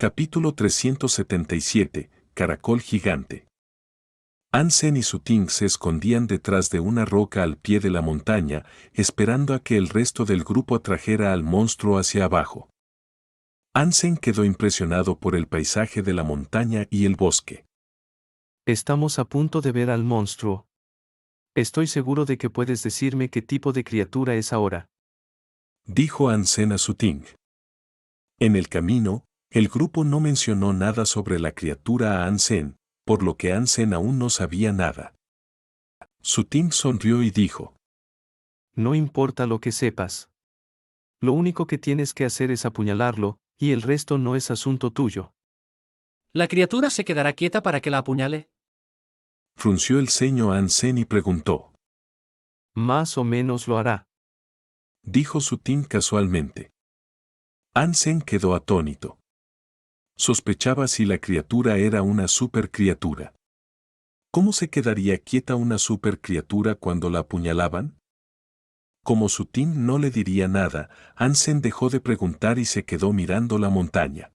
Capítulo 377, Caracol Gigante. Hansen y Suting se escondían detrás de una roca al pie de la montaña, esperando a que el resto del grupo atrajera al monstruo hacia abajo. Hansen quedó impresionado por el paisaje de la montaña y el bosque. Estamos a punto de ver al monstruo. Estoy seguro de que puedes decirme qué tipo de criatura es ahora. Dijo Hansen a Suting. En el camino, el grupo no mencionó nada sobre la criatura a Hansen, por lo que Hansen aún no sabía nada. Suting sonrió y dijo: No importa lo que sepas. Lo único que tienes que hacer es apuñalarlo, y el resto no es asunto tuyo. ¿La criatura se quedará quieta para que la apuñale? Frunció el ceño Hansen y preguntó. Más o menos lo hará. Dijo Suting casualmente. Hansen quedó atónito. Sospechaba si la criatura era una supercriatura. ¿Cómo se quedaría quieta una supercriatura cuando la apuñalaban? Como Suting no le diría nada, Hansen dejó de preguntar y se quedó mirando la montaña.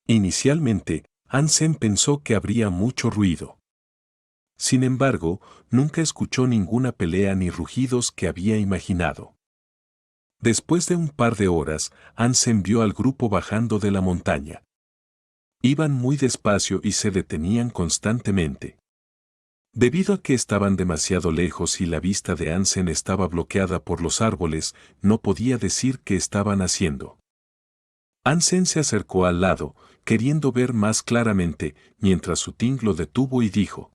Inicialmente, Hansen pensó que habría mucho ruido. Sin embargo, nunca escuchó ninguna pelea ni rugidos que había imaginado. Después de un par de horas, Hansen vio al grupo bajando de la montaña. Iban muy despacio y se detenían constantemente. Debido a que estaban demasiado lejos y la vista de Hansen estaba bloqueada por los árboles, no podía decir qué estaban haciendo. Hansen se acercó al lado, queriendo ver más claramente, mientras Suting lo detuvo y dijo: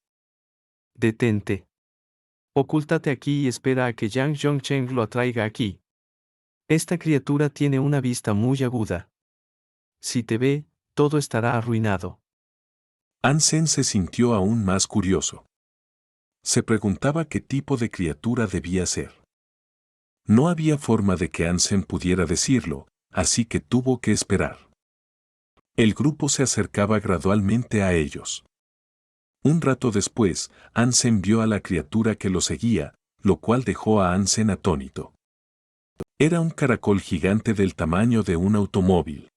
Detente. Ocúltate aquí y espera a que Yang Zhongcheng lo atraiga aquí. Esta criatura tiene una vista muy aguda. Si te ve, todo estará arruinado. Hansen se sintió aún más curioso. Se preguntaba qué tipo de criatura debía ser. No había forma de que Hansen pudiera decirlo, así que tuvo que esperar. El grupo se acercaba gradualmente a ellos. Un rato después, Hansen vio a la criatura que lo seguía, lo cual dejó a Hansen atónito. Era un caracol gigante del tamaño de un automóvil.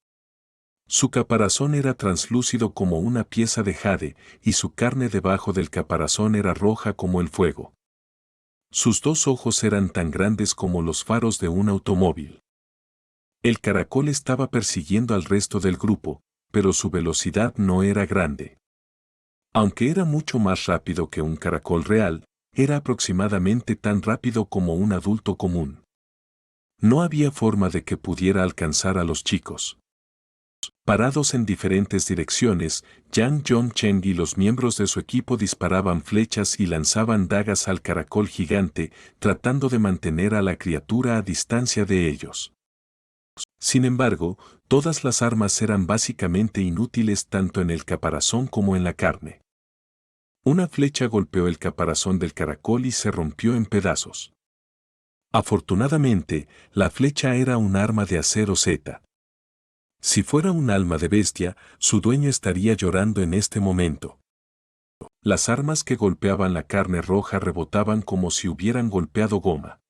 Su caparazón era translúcido como una pieza de jade, y su carne debajo del caparazón era roja como el fuego. Sus dos ojos eran tan grandes como los faros de un automóvil. El caracol estaba persiguiendo al resto del grupo, pero su velocidad no era grande. Aunque era mucho más rápido que un caracol real, era aproximadamente tan rápido como un adulto común. No había forma de que pudiera alcanzar a los chicos. Parados en diferentes direcciones, Yang Zhongcheng y los miembros de su equipo disparaban flechas y lanzaban dagas al caracol gigante, tratando de mantener a la criatura a distancia de ellos. Sin embargo, todas las armas eran básicamente inútiles tanto en el caparazón como en la carne. Una flecha golpeó el caparazón del caracol y se rompió en pedazos. Afortunadamente, la flecha era un arma de acero Z. Si fuera un alma de bestia, su dueño estaría llorando en este momento. Las armas que golpeaban la carne roja rebotaban como si hubieran golpeado goma.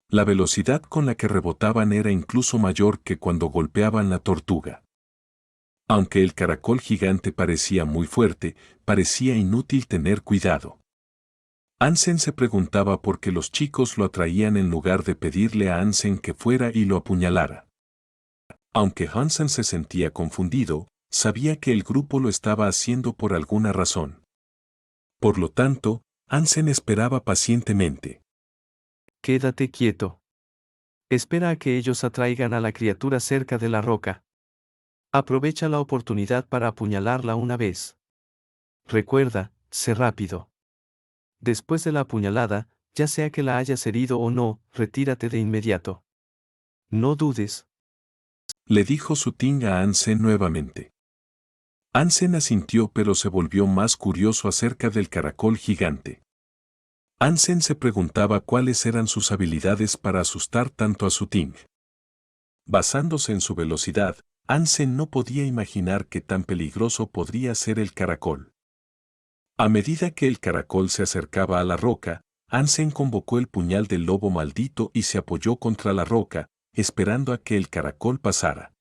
La velocidad con la que rebotaban era incluso mayor que cuando golpeaban la tortuga. Aunque el caracol gigante parecía muy fuerte, parecía inútil tener cuidado. Hansen se preguntaba por qué los chicos lo atraían en lugar de pedirle a Hansen que fuera y lo apuñalara. Aunque Hansen se sentía confundido, sabía que el grupo lo estaba haciendo por alguna razón. Por lo tanto, Hansen esperaba pacientemente. Quédate quieto. Espera a que ellos atraigan a la criatura cerca de la roca. Aprovecha la oportunidad para apuñalarla una vez. Recuerda, sé rápido. Después de la apuñalada, ya sea que la hayas herido o no, retírate de inmediato. No dudes. Le dijo Suting a Hansen nuevamente. Hansen asintió pero se volvió más curioso acerca del caracol gigante. Hansen se preguntaba cuáles eran sus habilidades para asustar tanto a Suting. Basándose en su velocidad, Hansen no podía imaginar qué tan peligroso podría ser el caracol. A medida que el caracol se acercaba a la roca, Hansen convocó el puñal del lobo maldito y se apoyó contra la roca, esperando a que el caracol pasara.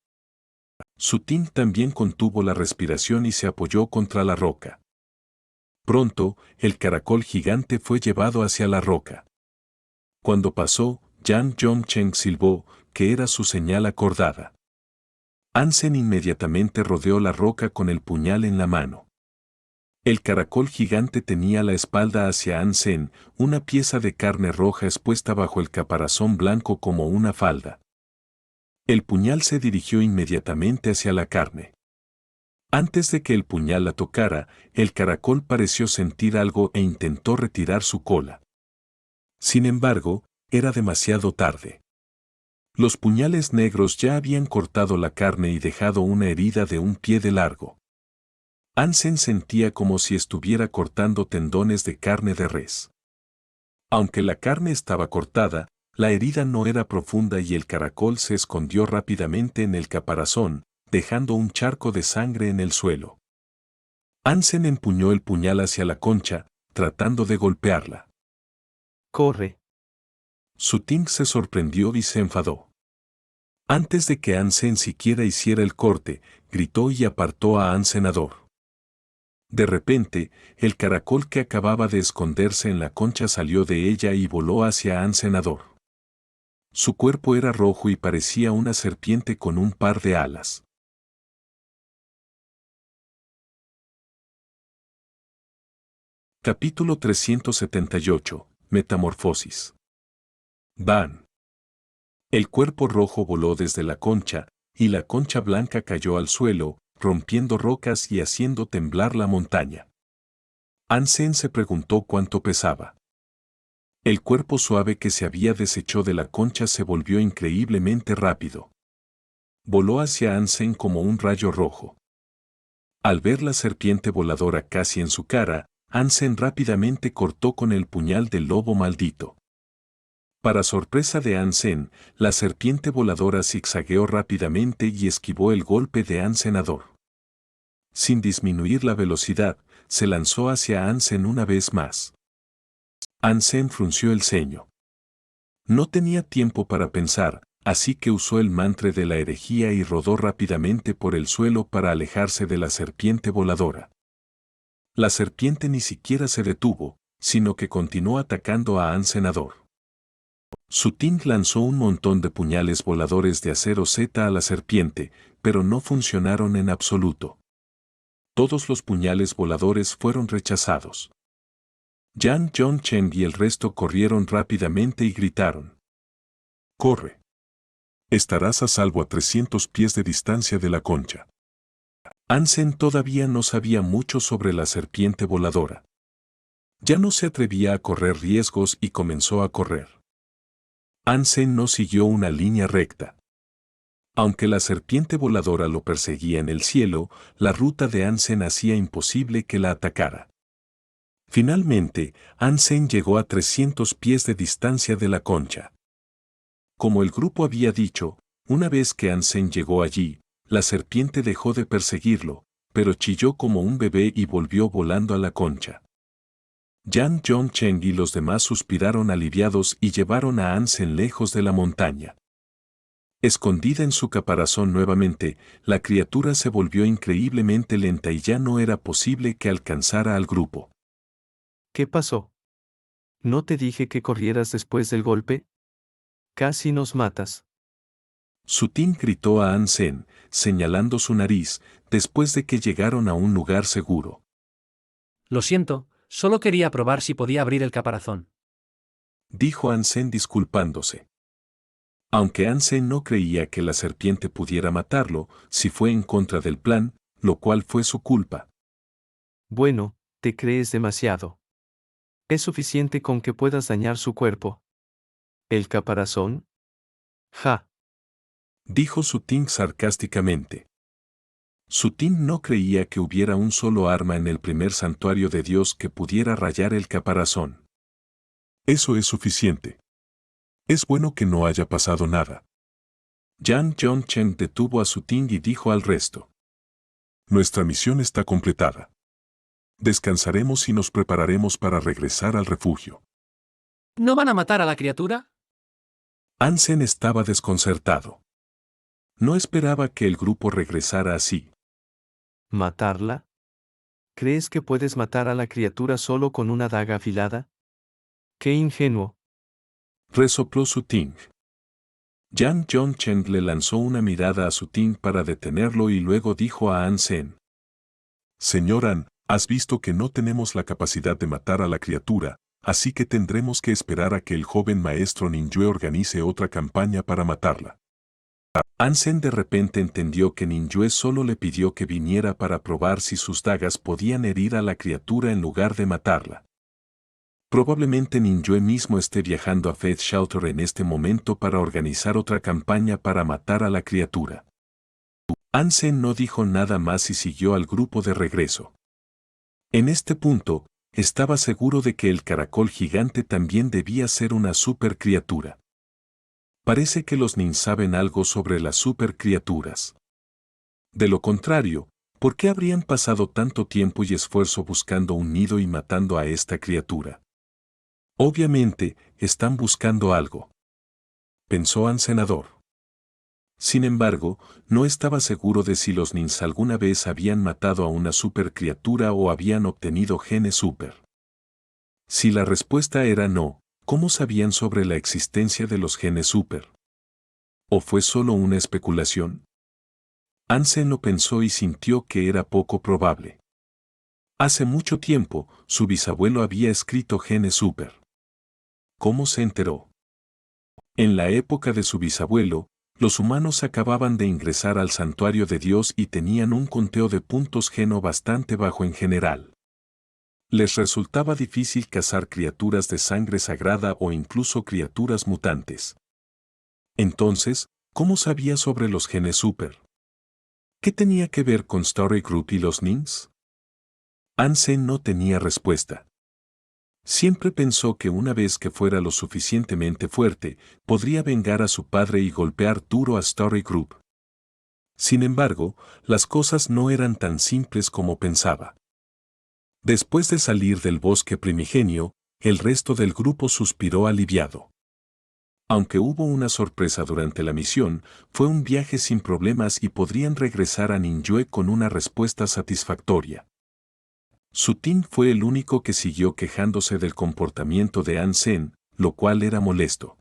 Sutin también contuvo la respiración y se apoyó contra la roca. Pronto, el caracol gigante fue llevado hacia la roca. Cuando pasó, Jan Yongchen silbó, que era su señal acordada. Hansen inmediatamente rodeó la roca con el puñal en la mano. El caracol gigante tenía la espalda hacia Hansen, una pieza de carne roja expuesta bajo el caparazón blanco como una falda. El puñal se dirigió inmediatamente hacia la carne. Antes de que el puñal la tocara, el caracol pareció sentir algo e intentó retirar su cola. Sin embargo, era demasiado tarde. Los puñales negros ya habían cortado la carne y dejado una herida de un pie de largo. Hansen sentía como si estuviera cortando tendones de carne de res. Aunque la carne estaba cortada, la herida no era profunda y el caracol se escondió rápidamente en el caparazón, dejando un charco de sangre en el suelo. Hansen empuñó el puñal hacia la concha, tratando de golpearla. Corre. Sutin se sorprendió y se enfadó. Antes de que Hansen siquiera hiciera el corte, gritó y apartó a Hansenador. De repente, el caracol que acababa de esconderse en la concha salió de ella y voló hacia Hansenador. Su cuerpo era rojo y parecía una serpiente con un par de alas. Capítulo 378. Metamorfosis. Van. El cuerpo rojo voló desde la concha, y la concha blanca cayó al suelo, rompiendo rocas y haciendo temblar la montaña. Hansen se preguntó cuánto pesaba. El cuerpo suave que se había deshecho de la concha se volvió increíblemente rápido. Voló hacia Hansen como un rayo rojo. Al ver la serpiente voladora casi en su cara, Hansen rápidamente cortó con el puñal del lobo maldito. Para sorpresa de Hansen, la serpiente voladora zigzagueó rápidamente y esquivó el golpe de Hansenador. Sin disminuir la velocidad, se lanzó hacia Hansen una vez más. Hansen frunció el ceño. No tenía tiempo para pensar, así que usó el mantra de la herejía y rodó rápidamente por el suelo para alejarse de la serpiente voladora. La serpiente ni siquiera se detuvo, sino que continuó atacando a Hansenador. Sutin lanzó un montón de puñales voladores de acero Z a la serpiente, pero no funcionaron en absoluto. Todos los puñales voladores fueron rechazados. Jan Yongchen y el resto corrieron rápidamente y gritaron: ¡Corre! Estarás a salvo a 300 pies de distancia de la concha. Hansen todavía no sabía mucho sobre la serpiente voladora. Ya no se atrevía a correr riesgos y comenzó a correr. Hansen no siguió una línea recta. Aunque la serpiente voladora lo perseguía en el cielo, la ruta de Hansen hacía imposible que la atacara. Finalmente, Hansen llegó a 300 pies de distancia de la concha. Como el grupo había dicho, una vez que Hansen llegó allí, la serpiente dejó de perseguirlo, pero chilló como un bebé y volvió volando a la concha. Jan Yongchen y los demás suspiraron aliviados y llevaron a Hansen lejos de la montaña. Escondida en su caparazón nuevamente, la criatura se volvió increíblemente lenta y ya no era posible que alcanzara al grupo. ¿Qué pasó? ¿No te dije que corrieras después del golpe? Casi nos matas. Sutin gritó a Hansen, señalando su nariz, después de que llegaron a un lugar seguro. Lo siento, solo quería probar si podía abrir el caparazón. Dijo Hansen disculpándose. Aunque Hansen no creía que la serpiente pudiera matarlo, si fue en contra del plan, lo cual fue su culpa. Bueno, te crees demasiado. Es suficiente con que puedas dañar su cuerpo. ¿El caparazón? Ja. Dijo Sutin sarcásticamente. Sutin no creía que hubiera un solo arma en el primer santuario de Dios que pudiera rayar el caparazón. Eso es suficiente. Es bueno que no haya pasado nada. Jan Yongchen detuvo a Sutin y dijo al resto: Nuestra misión está completada. Descansaremos y nos prepararemos para regresar al refugio. ¿No van a matar a la criatura? Hansen estaba desconcertado. No esperaba que el grupo regresara así. ¿Matarla? ¿Crees que puedes matar a la criatura solo con una daga afilada? ¡Qué ingenuo! Resopló Su Ting. Jan Jong-cheng le lanzó una mirada a Su Ting para detenerlo y luego dijo a An-sen. Señor An, has visto que no tenemos la capacidad de matar a la criatura, así que tendremos que esperar a que el joven maestro Ninjue organice otra campaña para matarla. An-sen de repente entendió que Ninjue solo le pidió que viniera para probar si sus dagas podían herir a la criatura en lugar de matarla. Probablemente Ninjue mismo esté viajando a Faith Shelter en este momento para organizar otra campaña para matar a la criatura. An-sen no dijo nada más y siguió al grupo de regreso. En este punto, estaba seguro de que el caracol gigante también debía ser una supercriatura. Parece que los nin saben algo sobre las supercriaturas. De lo contrario, ¿por qué habrían pasado tanto tiempo y esfuerzo buscando un nido y matando a esta criatura? Obviamente, están buscando algo, pensó An senador. Sin embargo, no estaba seguro de si los nins alguna vez habían matado a una supercriatura o habían obtenido genes super. Si la respuesta era no, ¿cómo sabían sobre la existencia de los genes super? ¿O fue solo una especulación? An-sen lo pensó y sintió que era poco probable. Hace mucho tiempo, su bisabuelo había escrito genes super. ¿Cómo se enteró? En la época de su bisabuelo, los humanos acababan de ingresar al santuario de Dios y tenían un conteo de puntos geno bastante bajo en general. Les resultaba difícil cazar criaturas de sangre sagrada o incluso criaturas mutantes. Entonces, ¿cómo sabía sobre los genes super? ¿Qué tenía que ver con Starry Group y los nins? An-sen no tenía respuesta. Siempre pensó que una vez que fuera lo suficientemente fuerte, podría vengar a su padre y golpear duro a Starry Group. Sin embargo, las cosas no eran tan simples como pensaba. Después de salir del bosque primigenio, el resto del grupo suspiró aliviado. Aunque hubo una sorpresa durante la misión, fue un viaje sin problemas y podrían regresar a Ninjue con una respuesta satisfactoria. Su Ting fue el único que siguió quejándose del comportamiento de An-sen, lo cual era molesto.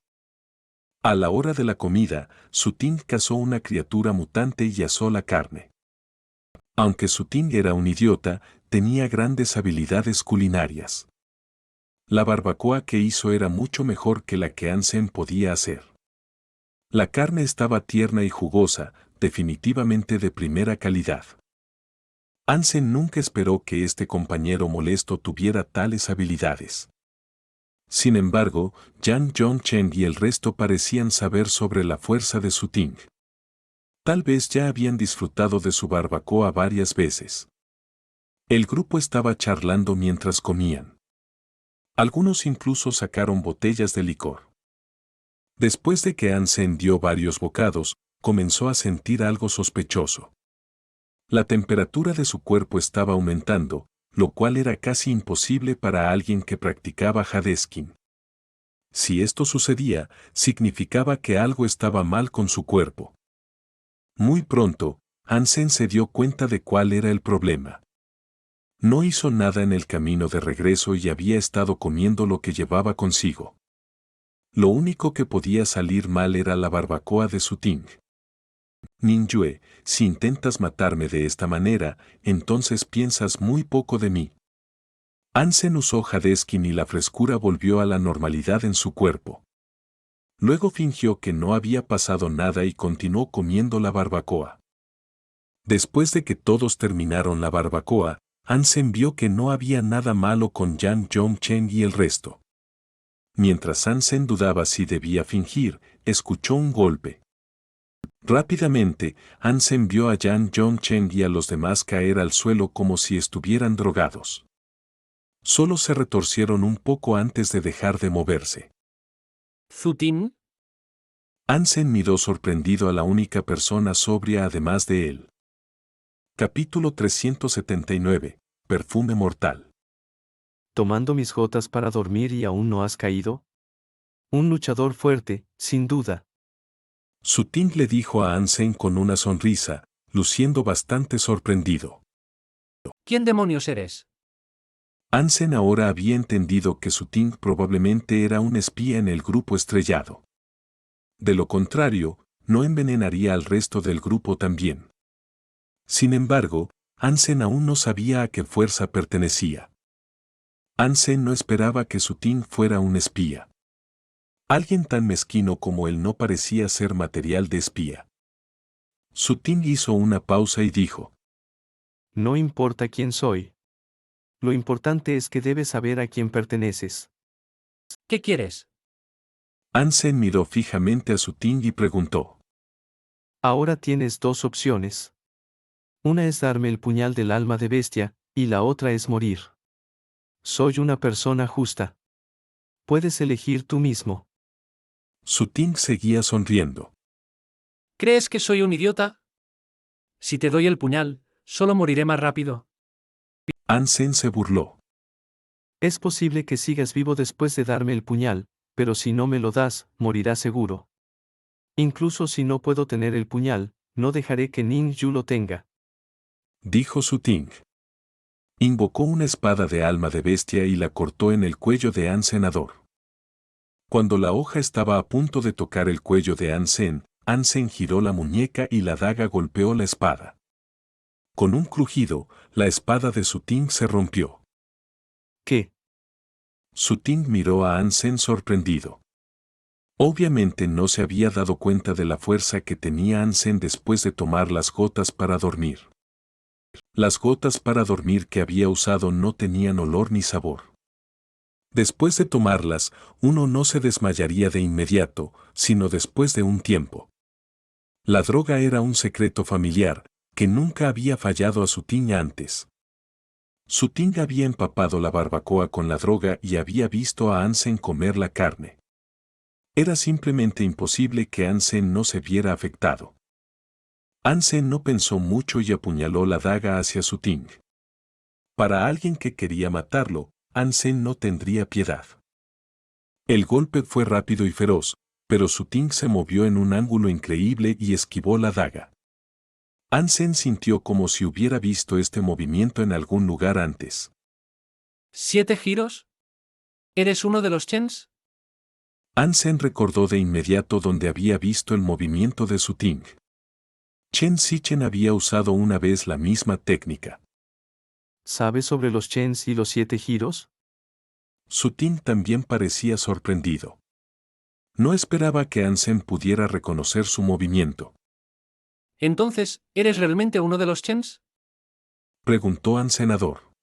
A la hora de la comida, Su Ting cazó una criatura mutante y asó la carne. Aunque Su Ting era un idiota, tenía grandes habilidades culinarias. La barbacoa que hizo era mucho mejor que la que An-sen podía hacer. La carne estaba tierna y jugosa, definitivamente de primera calidad. An-sen nunca esperó que este compañero molesto tuviera tales habilidades. Sin embargo, Jan Jong-cheng y el resto parecían saber sobre la fuerza de Su Ting. Tal vez ya habían disfrutado de su barbacoa varias veces. El grupo estaba charlando mientras comían. Algunos incluso sacaron botellas de licor. Después de que An-sen dio varios bocados, comenzó a sentir algo sospechoso. La temperatura de su cuerpo estaba aumentando, lo cual era casi imposible para alguien que practicaba Hadeskin. Si esto sucedía, significaba que algo estaba mal con su cuerpo. Muy pronto, An-sen se dio cuenta de cuál era el problema. No hizo nada en el camino de regreso y había estado comiendo lo que llevaba consigo. Lo único que podía salir mal era la barbacoa de Su Ting. Ninjue, si intentas matarme de esta manera, entonces piensas muy poco de mí. An-sen usó Hadeskin y la frescura volvió a la normalidad en su cuerpo. Luego fingió que no había pasado nada y continuó comiendo la barbacoa. Después de que todos terminaron la barbacoa, An-sen vio que no había nada malo con Jan Jong-cheng y el resto. Mientras An-sen dudaba si debía fingir, escuchó un golpe. Rápidamente, An-sen vio a Jan Jong-cheng y a los demás caer al suelo como si estuvieran drogados. Solo se retorcieron un poco antes de dejar de moverse. ¿Su Ting? An-sen miró sorprendido a la única persona sobria además de él. Capítulo 379. Perfume mortal. ¿Tomando mis gotas para dormir y aún no has caído? Un luchador fuerte, sin duda. Su Ting le dijo a Hansen con una sonrisa, luciendo bastante sorprendido. ¿Quién demonios eres? Hansen ahora había entendido que Su Ting probablemente era un espía en el grupo estrellado. De lo contrario, no envenenaría al resto del grupo también. Sin embargo, Hansen aún no sabía a qué fuerza pertenecía. Hansen no esperaba que Su Ting fuera un espía. Alguien tan mezquino como él no parecía ser material de espía. Su Ting hizo una pausa y dijo: No importa quién soy. Lo importante es que debes saber a quién perteneces. ¿Qué quieres? Hansen miró fijamente a Su Ting y preguntó: Ahora tienes dos opciones. Una es darme el puñal del alma de bestia, y la otra es morir. Soy una persona justa. Puedes elegir tú mismo. Su Ting seguía sonriendo. ¿Crees que soy un idiota? Si te doy el puñal, solo moriré más rápido. Hansen se burló. Es posible que sigas vivo después de darme el puñal, pero si no me lo das, morirás seguro. Incluso si no puedo tener el puñal, no dejaré que Ning Yu lo tenga. Dijo Su Ting. Invocó una espada de alma de bestia y la cortó en el cuello de Hansenador. Cuando la hoja estaba a punto de tocar el cuello de Hansen, Hansen giró la muñeca y la daga golpeó la espada. Con un crujido, la espada de Su Ting se rompió. ¿Qué? Su Ting miró a Hansen sorprendido. Obviamente no se había dado cuenta de la fuerza que tenía Hansen después de tomar las gotas para dormir. Las gotas para dormir que había usado no tenían olor ni sabor. Después de tomarlas, uno no se desmayaría de inmediato, sino después de un tiempo. La droga era un secreto familiar, que nunca había fallado a Su Ting antes. Su Ting había empapado la barbacoa con la droga y había visto a Hansen comer la carne. Era simplemente imposible que Hansen no se viera afectado. Hansen no pensó mucho y apuñaló la daga hacia Su Ting. Para alguien que quería matarlo, Hansen no tendría piedad. El golpe fue rápido y feroz, pero Su Ting se movió en un ángulo increíble y esquivó la daga. Hansen sintió como si hubiera visto este movimiento en algún lugar antes. ¿7 giros? ¿Eres uno de los Chens? Hansen recordó de inmediato donde había visto el movimiento de Su Ting. Chen Zichen había usado una vez la misma técnica. ¿Sabes sobre los Chens y los 7 giros? Su Ting también parecía sorprendido. No esperaba que Hansen pudiera reconocer su movimiento. Entonces, ¿eres realmente uno de los Chens? Preguntó Hansenador.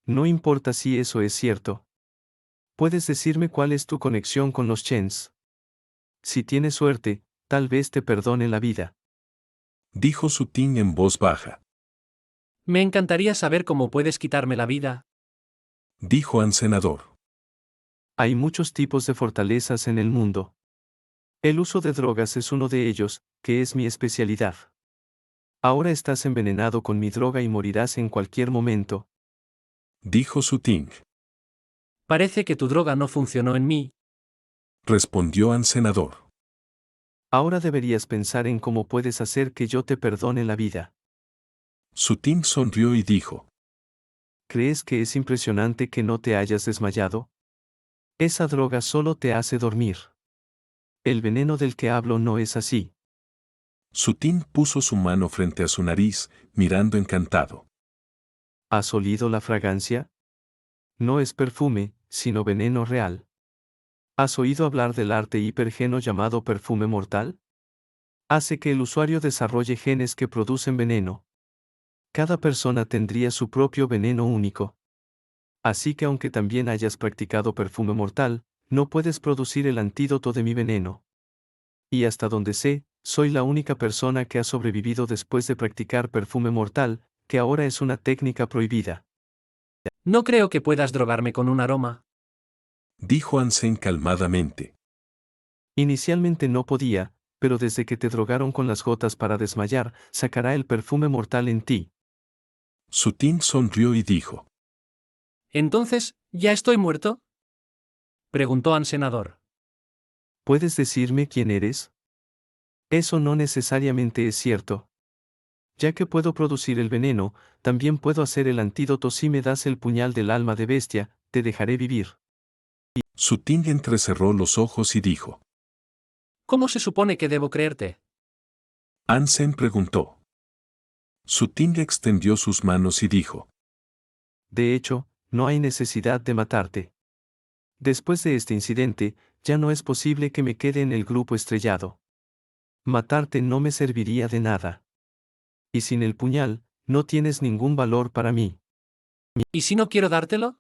No importa si eso es cierto. ¿Puedes decirme cuál es tu conexión con los Chens? Si tienes suerte, tal vez te perdone la vida. Dijo Su Ting en voz baja. Me encantaría saber cómo puedes quitarme la vida. Dijo Hansenador. Hay muchos tipos de fortalezas en el mundo. El uso de drogas es uno de ellos, que es mi especialidad. Ahora estás envenenado con mi droga y morirás en cualquier momento. Dijo Su Ting. Parece que tu droga no funcionó en mí. Respondió Hansenador. Ahora deberías pensar en cómo puedes hacer que yo te perdone la vida. Su Ting sonrió y dijo. ¿Crees que es impresionante que no te hayas desmayado? Esa droga solo te hace dormir. El veneno del que hablo no es así. Su Ting puso su mano frente a su nariz, mirando encantado. ¿Has olido la fragancia? No es perfume, sino veneno real. ¿Has oído hablar del arte hipergeno llamado perfume mortal? Hace que el usuario desarrolle genes que producen veneno. Cada persona tendría su propio veneno único. Así que aunque también hayas practicado perfume mortal, no puedes producir el antídoto de mi veneno. Y hasta donde sé, soy la única persona que ha sobrevivido después de practicar perfume mortal, que ahora es una técnica prohibida. No creo que puedas drogarme con un aroma. Dijo Hansen calmadamente. Inicialmente no podía, pero desde que te drogaron con las gotas para desmayar, sacará el perfume mortal en ti. Su Ting sonrió y dijo. Entonces, ¿ya estoy muerto? Preguntó Hansenador. ¿Puedes decirme quién eres? Eso no necesariamente es cierto. Ya que puedo producir el veneno, también puedo hacer el antídoto. Si me das el puñal del alma de bestia, te dejaré vivir. Su Ting entrecerró los ojos y dijo. ¿Cómo se supone que debo creerte? Ansem preguntó. Su Ting extendió sus manos y dijo. De hecho, no hay necesidad de matarte. Después de este incidente, ya no es posible que me quede en el grupo estrellado. Matarte no me serviría de nada. Y sin el puñal, no tienes ningún valor para mí. ¿Y si no quiero dártelo?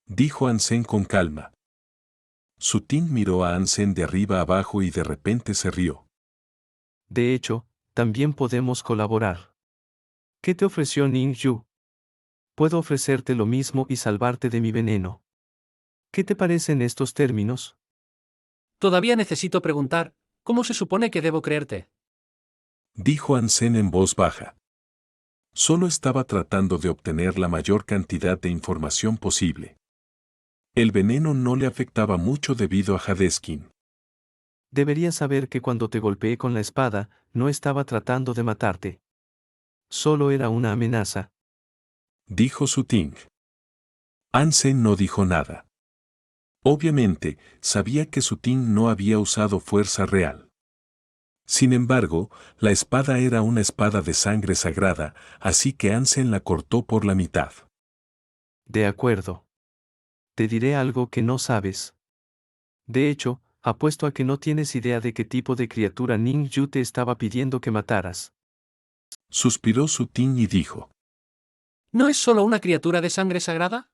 Dijo Ansem con calma. Su Ting miró a Ansem de arriba abajo y de repente se rió. De hecho, también podemos colaborar. ¿Qué te ofreció Ning Yu? Puedo ofrecerte lo mismo y salvarte de mi veneno. ¿Qué te parecen estos términos? Todavía necesito preguntar, ¿cómo se supone que debo creerte? Dijo Ansem en voz baja. Solo estaba tratando de obtener la mayor cantidad de información posible. El veneno no le afectaba mucho debido a Hadeskin. Deberías saber que cuando te golpeé con la espada, no estaba tratando de matarte. Solo era una amenaza. Dijo Su Ting. Ansem no dijo nada. Obviamente, sabía que Su Ting no había usado fuerza real. Sin embargo, la espada era una espada de sangre sagrada, así que Ansem la cortó por la mitad. De acuerdo. Te diré algo que no sabes. De hecho, apuesto a que no tienes idea de qué tipo de criatura Ning Yu te estaba pidiendo que mataras. Suspiró Su Ting y dijo. ¿No es solo una criatura de sangre sagrada?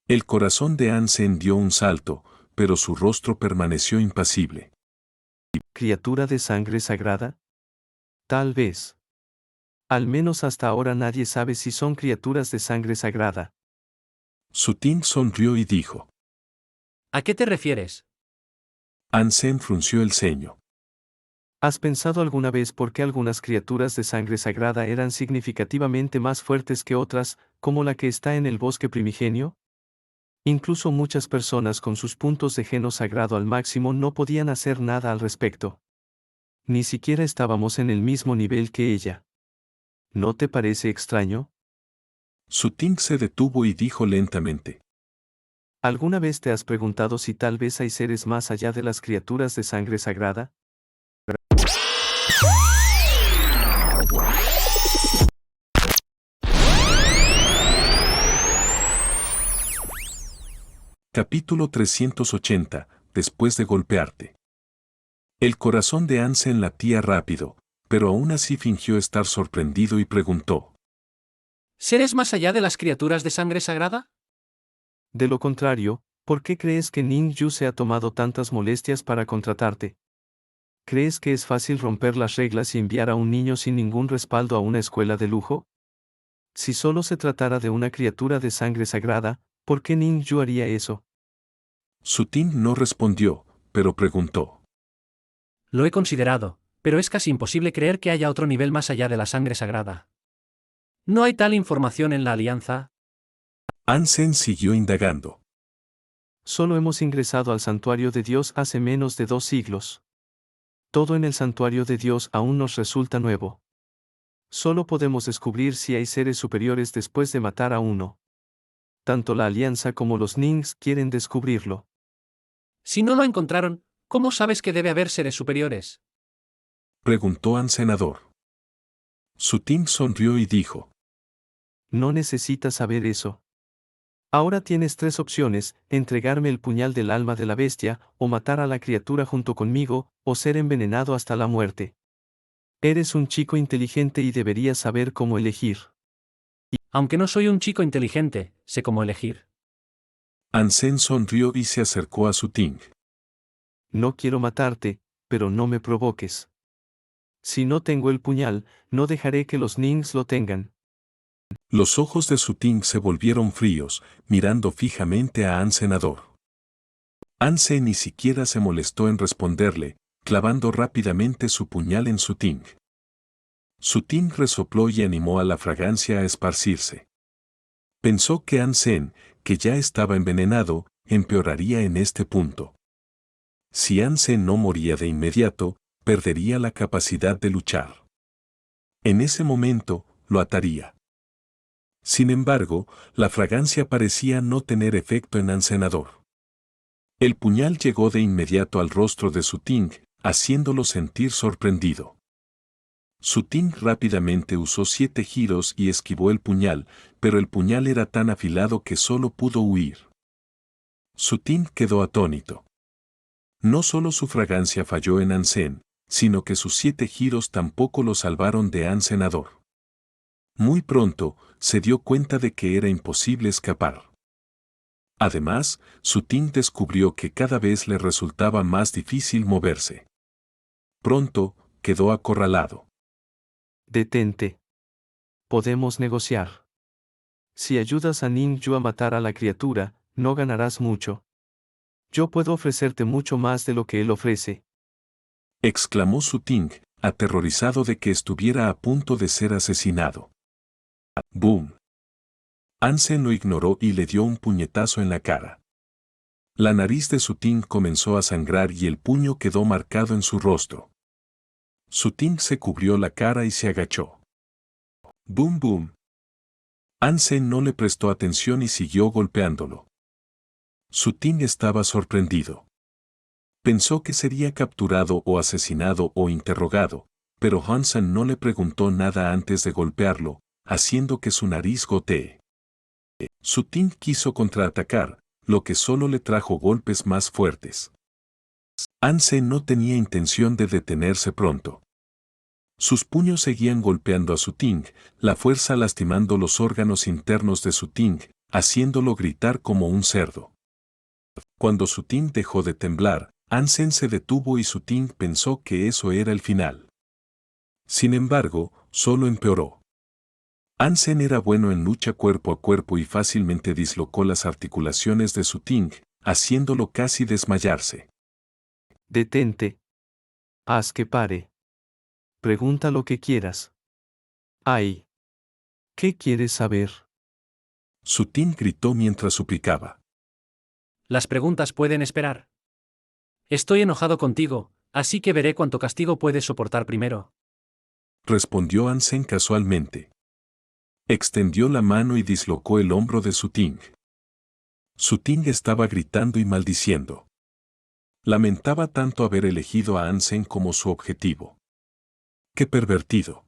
El corazón de Ansem dio un salto, pero su rostro permaneció impasible. ¿Criatura de sangre sagrada? Tal vez. Al menos hasta ahora nadie sabe si son criaturas de sangre sagrada. Su Ting sonrió y dijo. ¿A qué te refieres? Ansem frunció el ceño. ¿Has pensado alguna vez por qué algunas criaturas de sangre sagrada eran significativamente más fuertes que otras, como la que está en el bosque primigenio? Incluso muchas personas con sus puntos de geno sagrado al máximo no podían hacer nada al respecto. Ni siquiera estábamos en el mismo nivel que ella. ¿No te parece extraño? Su Ting se detuvo y dijo lentamente. ¿Alguna vez te has preguntado si tal vez hay seres más allá de las criaturas de sangre sagrada? Capítulo 380, después de golpearte. El corazón de Ansem latía rápido, pero aún así fingió estar sorprendido y preguntó. ¿Seres más allá de las criaturas de sangre sagrada? De lo contrario, ¿por qué crees que Ning Yu se ha tomado tantas molestias para contratarte? ¿Crees que es fácil romper las reglas y enviar a un niño sin ningún respaldo a una escuela de lujo? Si solo se tratara de una criatura de sangre sagrada, ¿por qué Ning Yu haría eso? Su Ting no respondió, pero preguntó. Lo he considerado, pero es casi imposible creer que haya otro nivel más allá de la sangre sagrada. ¿No hay tal información en la Alianza? Ansem siguió indagando. Solo hemos ingresado al santuario de Dios hace menos de 2 siglos. Todo en el santuario de Dios aún nos resulta nuevo. Solo podemos descubrir si hay seres superiores después de matar a uno. Tanto la Alianza como los Nings quieren descubrirlo. Si no lo encontraron, ¿cómo sabes que debe haber seres superiores? Preguntó Ansenador. Su Ting sonrió y dijo. No necesitas saber eso. Ahora tienes 3 opciones: entregarme el puñal del alma de la bestia, o matar a la criatura junto conmigo, o ser envenenado hasta la muerte. Eres un chico inteligente y deberías saber cómo elegir. Aunque no soy un chico inteligente, sé cómo elegir. Ansem sonrió y se acercó a Su Ting. No quiero matarte, pero no me provoques. Si no tengo el puñal, no dejaré que los Nings lo tengan. Los ojos de Su Ting se volvieron fríos, mirando fijamente a Ansenador. Ansem ni siquiera se molestó en responderle, clavando rápidamente su puñal en Su Ting. Su Ting resopló y animó a la fragancia a esparcirse. Pensó que Ansem, que ya estaba envenenado, empeoraría en este punto. Si Ansem no moría de inmediato, perdería la capacidad de luchar. En ese momento, lo ataría. Sin embargo, la fragancia parecía no tener efecto en Ansenador. El puñal llegó de inmediato al rostro de Suting, haciéndolo sentir sorprendido. Suting rápidamente usó 7 giros y esquivó el puñal, pero el puñal era tan afilado que solo pudo huir. Suting quedó atónito. No solo su fragancia falló en Ansen, sino que sus 7 giros tampoco lo salvaron de Ansenador. Muy pronto, se dio cuenta de que era imposible escapar. Además, Suting descubrió que cada vez le resultaba más difícil moverse. Pronto, quedó acorralado. Detente. Podemos negociar. Si ayudas a Ning Yu a matar a la criatura, no ganarás mucho. Yo puedo ofrecerte mucho más de lo que él ofrece. Exclamó Suting, aterrorizado de que estuviera a punto de ser asesinado. ¡Boom! Ansen lo ignoró y le dio un puñetazo en la cara. La nariz de Suting comenzó a sangrar y el puño quedó marcado en su rostro. Suting se cubrió la cara y se agachó. ¡Boom, boom! Ansen no le prestó atención y siguió golpeándolo. Suting estaba sorprendido. Pensó que sería capturado o asesinado o interrogado, pero Hansen no le preguntó nada antes de golpearlo, haciendo que su nariz gotee. Suting quiso contraatacar, lo que solo le trajo golpes más fuertes. Ansen no tenía intención de detenerse pronto. Sus puños seguían golpeando a Suting, la fuerza lastimando los órganos internos de Suting, haciéndolo gritar como un cerdo. Cuando Suting dejó de temblar, Ansen se detuvo y Suting pensó que eso era el final. Sin embargo, solo empeoró. Ansen era bueno en lucha cuerpo a cuerpo y fácilmente dislocó las articulaciones de Suting, haciéndolo casi desmayarse. Detente. Haz que pare. Pregunta lo que quieras. Ay. ¿Qué quieres saber? Suting gritó mientras suplicaba. Las preguntas pueden esperar. Estoy enojado contigo, así que veré cuánto castigo puedes soportar primero. Respondió Ansen casualmente. Extendió la mano y dislocó el hombro de Suting. Suting estaba gritando y maldiciendo. Lamentaba tanto haber elegido a Ansen como su objetivo. ¡Qué pervertido!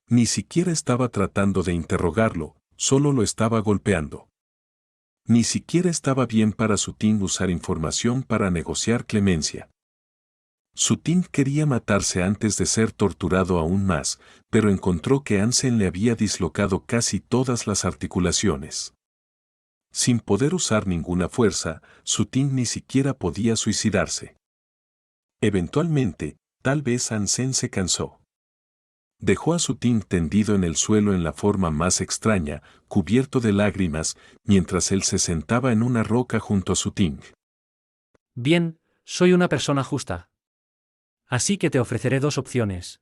Ni siquiera estaba tratando de interrogarlo, solo lo estaba golpeando. Ni siquiera estaba bien para Suting usar información para negociar clemencia. Suting quería matarse antes de ser torturado aún más, pero encontró que Ansen le había dislocado casi todas las articulaciones. Sin poder usar ninguna fuerza, Suting ni siquiera podía suicidarse. Eventualmente, tal vez Ansen se cansó. Dejó a Suting tendido en el suelo en la forma más extraña, cubierto de lágrimas, mientras él se sentaba en una roca junto a Suting. Bien, soy una persona justa. Así que te ofreceré 2 opciones.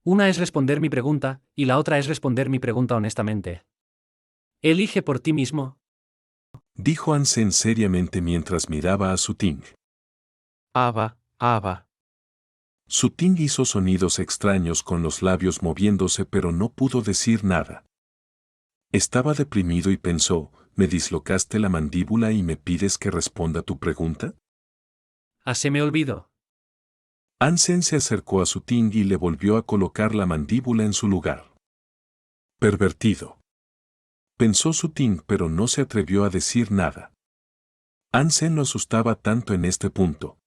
Una es responder mi pregunta, y la otra es responder mi pregunta honestamente. Elige por ti mismo. Dijo Ansen seriamente mientras miraba a Suting. Ava, Ava. Suting hizo sonidos extraños con los labios moviéndose pero no pudo decir nada. Estaba deprimido y pensó, ¿me dislocaste la mandíbula y me pides que responda tu pregunta? Se me olvidó. Ansen se acercó a Suting y le volvió a colocar la mandíbula en su lugar. Pervertido. Pensó Suting pero no se atrevió a decir nada. Ansen lo asustaba tanto en este punto.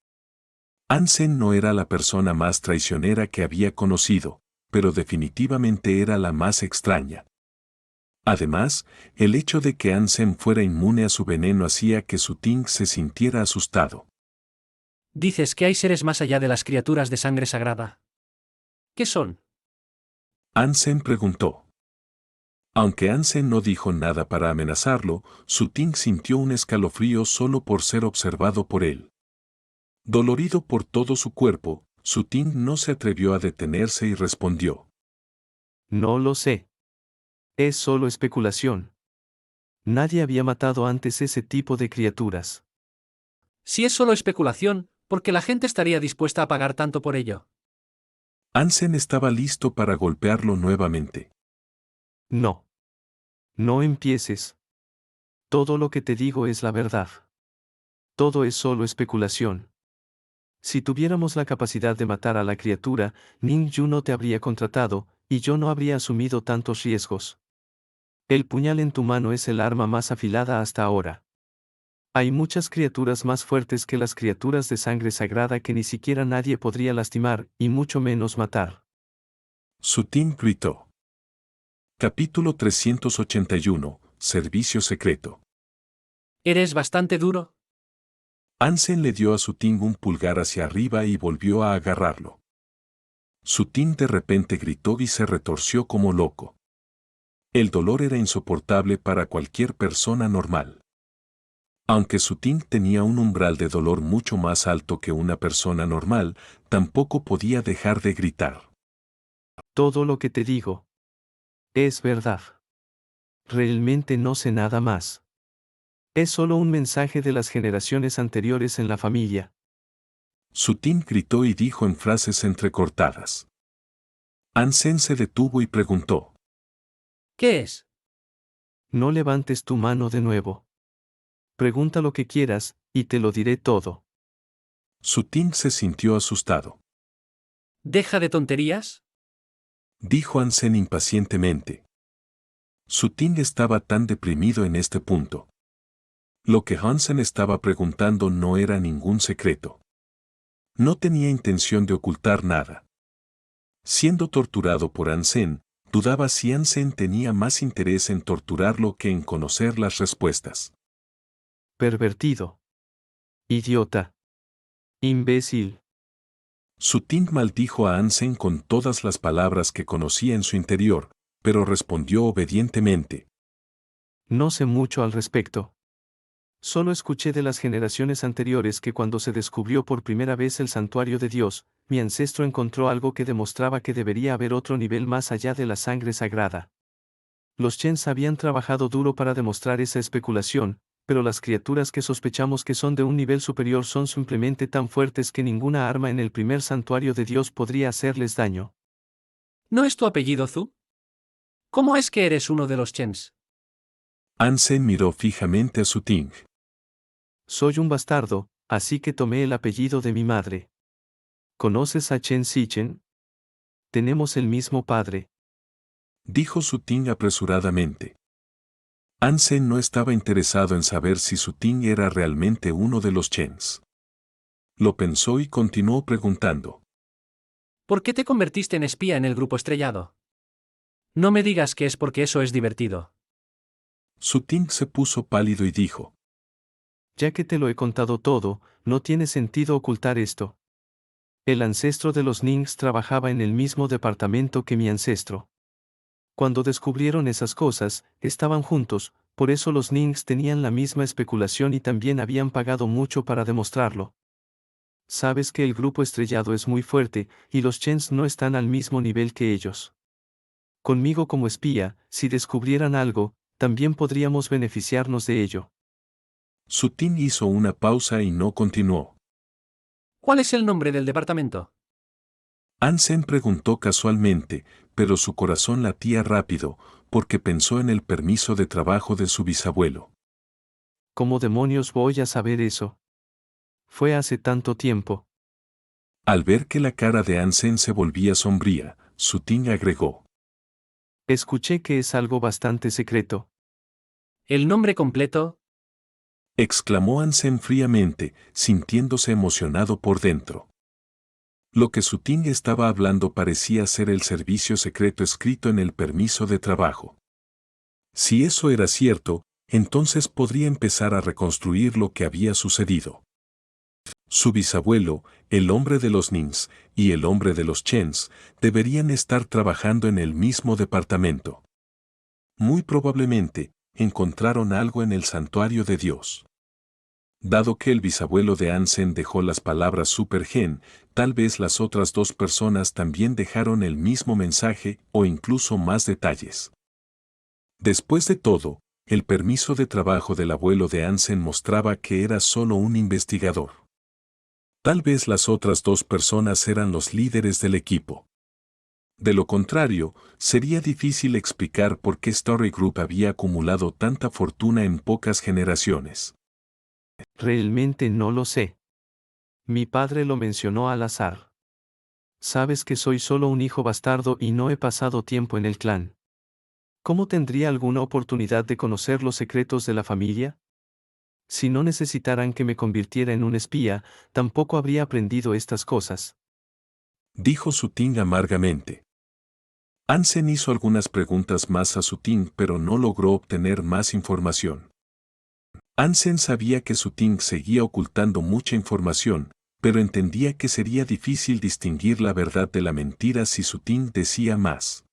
Ansen no era la persona más traicionera que había conocido, pero definitivamente era la más extraña. Además, el hecho de que Ansen fuera inmune a su veneno hacía que Suting se sintiera asustado. Dices que hay seres más allá de las criaturas de sangre sagrada. ¿Qué son? Ansen preguntó. Aunque Ansen no dijo nada para amenazarlo, Suting sintió un escalofrío solo por ser observado por él. Dolorido por todo su cuerpo, Suting no se atrevió a detenerse y respondió. No lo sé. Es solo especulación. Nadie había matado antes ese tipo de criaturas. Si es solo especulación, Porque la gente estaría dispuesta a pagar tanto por ello. Hansen estaba listo para golpearlo nuevamente. No. No empieces. Todo lo que te digo es la verdad. Todo es solo especulación. Si tuviéramos la capacidad de matar a la criatura, Ning Yu no te habría contratado, y yo no habría asumido tantos riesgos. El puñal en tu mano es el arma más afilada hasta ahora. Hay muchas criaturas más fuertes que las criaturas de sangre sagrada que ni siquiera nadie podría lastimar, y mucho menos matar. Su Ting gritó. Capítulo 381. Servicio secreto. ¿Eres bastante duro? Hansen le dio a Su Ting un pulgar hacia arriba y volvió a agarrarlo. Su Ting de repente gritó y se retorció como loco. El dolor era insoportable para cualquier persona normal. Aunque Su Ting tenía un umbral de dolor mucho más alto que una persona normal, tampoco podía dejar de gritar. Todo lo que te digo es verdad. Realmente no sé nada más. Es solo un mensaje de las generaciones anteriores en la familia. Su Ting gritó y dijo en frases entrecortadas. Hansen se detuvo y preguntó. ¿Qué es? No levantes tu mano de nuevo. Pregunta lo que quieras, y te lo diré todo. Su Ting se sintió asustado. ¿Deja de tonterías? Dijo Hansen impacientemente. Su Ting estaba tan deprimido en este punto. Lo que Hansen estaba preguntando no era ningún secreto. No tenía intención de ocultar nada. Siendo torturado por Hansen, dudaba si Hansen tenía más interés en torturarlo que en conocer las respuestas. Pervertido. Idiota. Imbécil. Su Ting maldijo a Hansen con todas las palabras que conocía en su interior, pero respondió obedientemente. No sé mucho al respecto. Solo escuché de las generaciones anteriores que cuando se descubrió por primera vez el santuario de Dios, mi ancestro encontró algo que demostraba que debería haber otro nivel más allá de la sangre sagrada. Los Chens habían trabajado duro para demostrar esa especulación, pero las criaturas que sospechamos que son de un nivel superior son simplemente tan fuertes que ninguna arma en el primer santuario de Dios podría hacerles daño. ¿No es tu apellido Zhu? ¿Cómo es que eres uno de los Chens? Hansen miró fijamente a Su Ting. Soy un bastardo, así que tomé el apellido de mi madre. ¿Conoces a Chen Zichen? Tenemos el mismo padre. Dijo Su Ting apresuradamente. Hansen no estaba interesado en saber si Su Ting era realmente uno de los Chens. Lo pensó y continuó preguntando. ¿Por qué te convertiste en espía en el grupo estrellado? No me digas que es porque eso es divertido. Su Ting se puso pálido y dijo. Ya que te lo he contado todo, no tiene sentido ocultar esto. El ancestro de los Nings trabajaba en el mismo departamento que mi ancestro. Cuando descubrieron esas cosas, estaban juntos, por eso los Nings tenían la misma especulación y también habían pagado mucho para demostrarlo. Sabes que el grupo estrellado es muy fuerte, y los Chens no están al mismo nivel que ellos. Conmigo como espía, si descubrieran algo, también podríamos beneficiarnos de ello. Su Ting hizo una pausa y no continuó. ¿Cuál es el nombre del departamento? Hansen preguntó casualmente, pero su corazón latía rápido, porque pensó en el permiso de trabajo de su bisabuelo. ¿Cómo demonios voy a saber eso? Fue hace tanto tiempo. Al ver que la cara de Hansen se volvía sombría, Su Ting agregó. Escuché que es algo bastante secreto. ¿El nombre completo? Exclamó Hansen fríamente, sintiéndose emocionado por dentro. Lo que Su Ting estaba hablando parecía ser el servicio secreto escrito en el permiso de trabajo. Si eso era cierto, entonces podría empezar a reconstruir lo que había sucedido. Su bisabuelo, el hombre de los Nings, y el hombre de los Chens, deberían estar trabajando en el mismo departamento. Muy probablemente, encontraron algo en el santuario de Dios. Dado que el bisabuelo de Hansen dejó las palabras Super Gen, tal vez las otras dos personas también dejaron el mismo mensaje o incluso más detalles. Después de todo, el permiso de trabajo del abuelo de Hansen mostraba que era solo un investigador. Tal vez las otras dos personas eran los líderes del equipo. De lo contrario, sería difícil explicar por qué Story Group había acumulado tanta fortuna en pocas generaciones. Realmente no lo sé. Mi padre lo mencionó al azar. Sabes que soy solo un hijo bastardo y no he pasado tiempo en el clan. ¿Cómo tendría alguna oportunidad de conocer los secretos de la familia? Si no necesitaran que me convirtiera en un espía, tampoco habría aprendido estas cosas. Dijo Sutin amargamente. Ansem hizo algunas preguntas más a Sutin, pero no logró obtener más información. Ansem sabía que Sutin seguía ocultando mucha información, pero entendía que sería difícil distinguir la verdad de la mentira si Sutin decía más.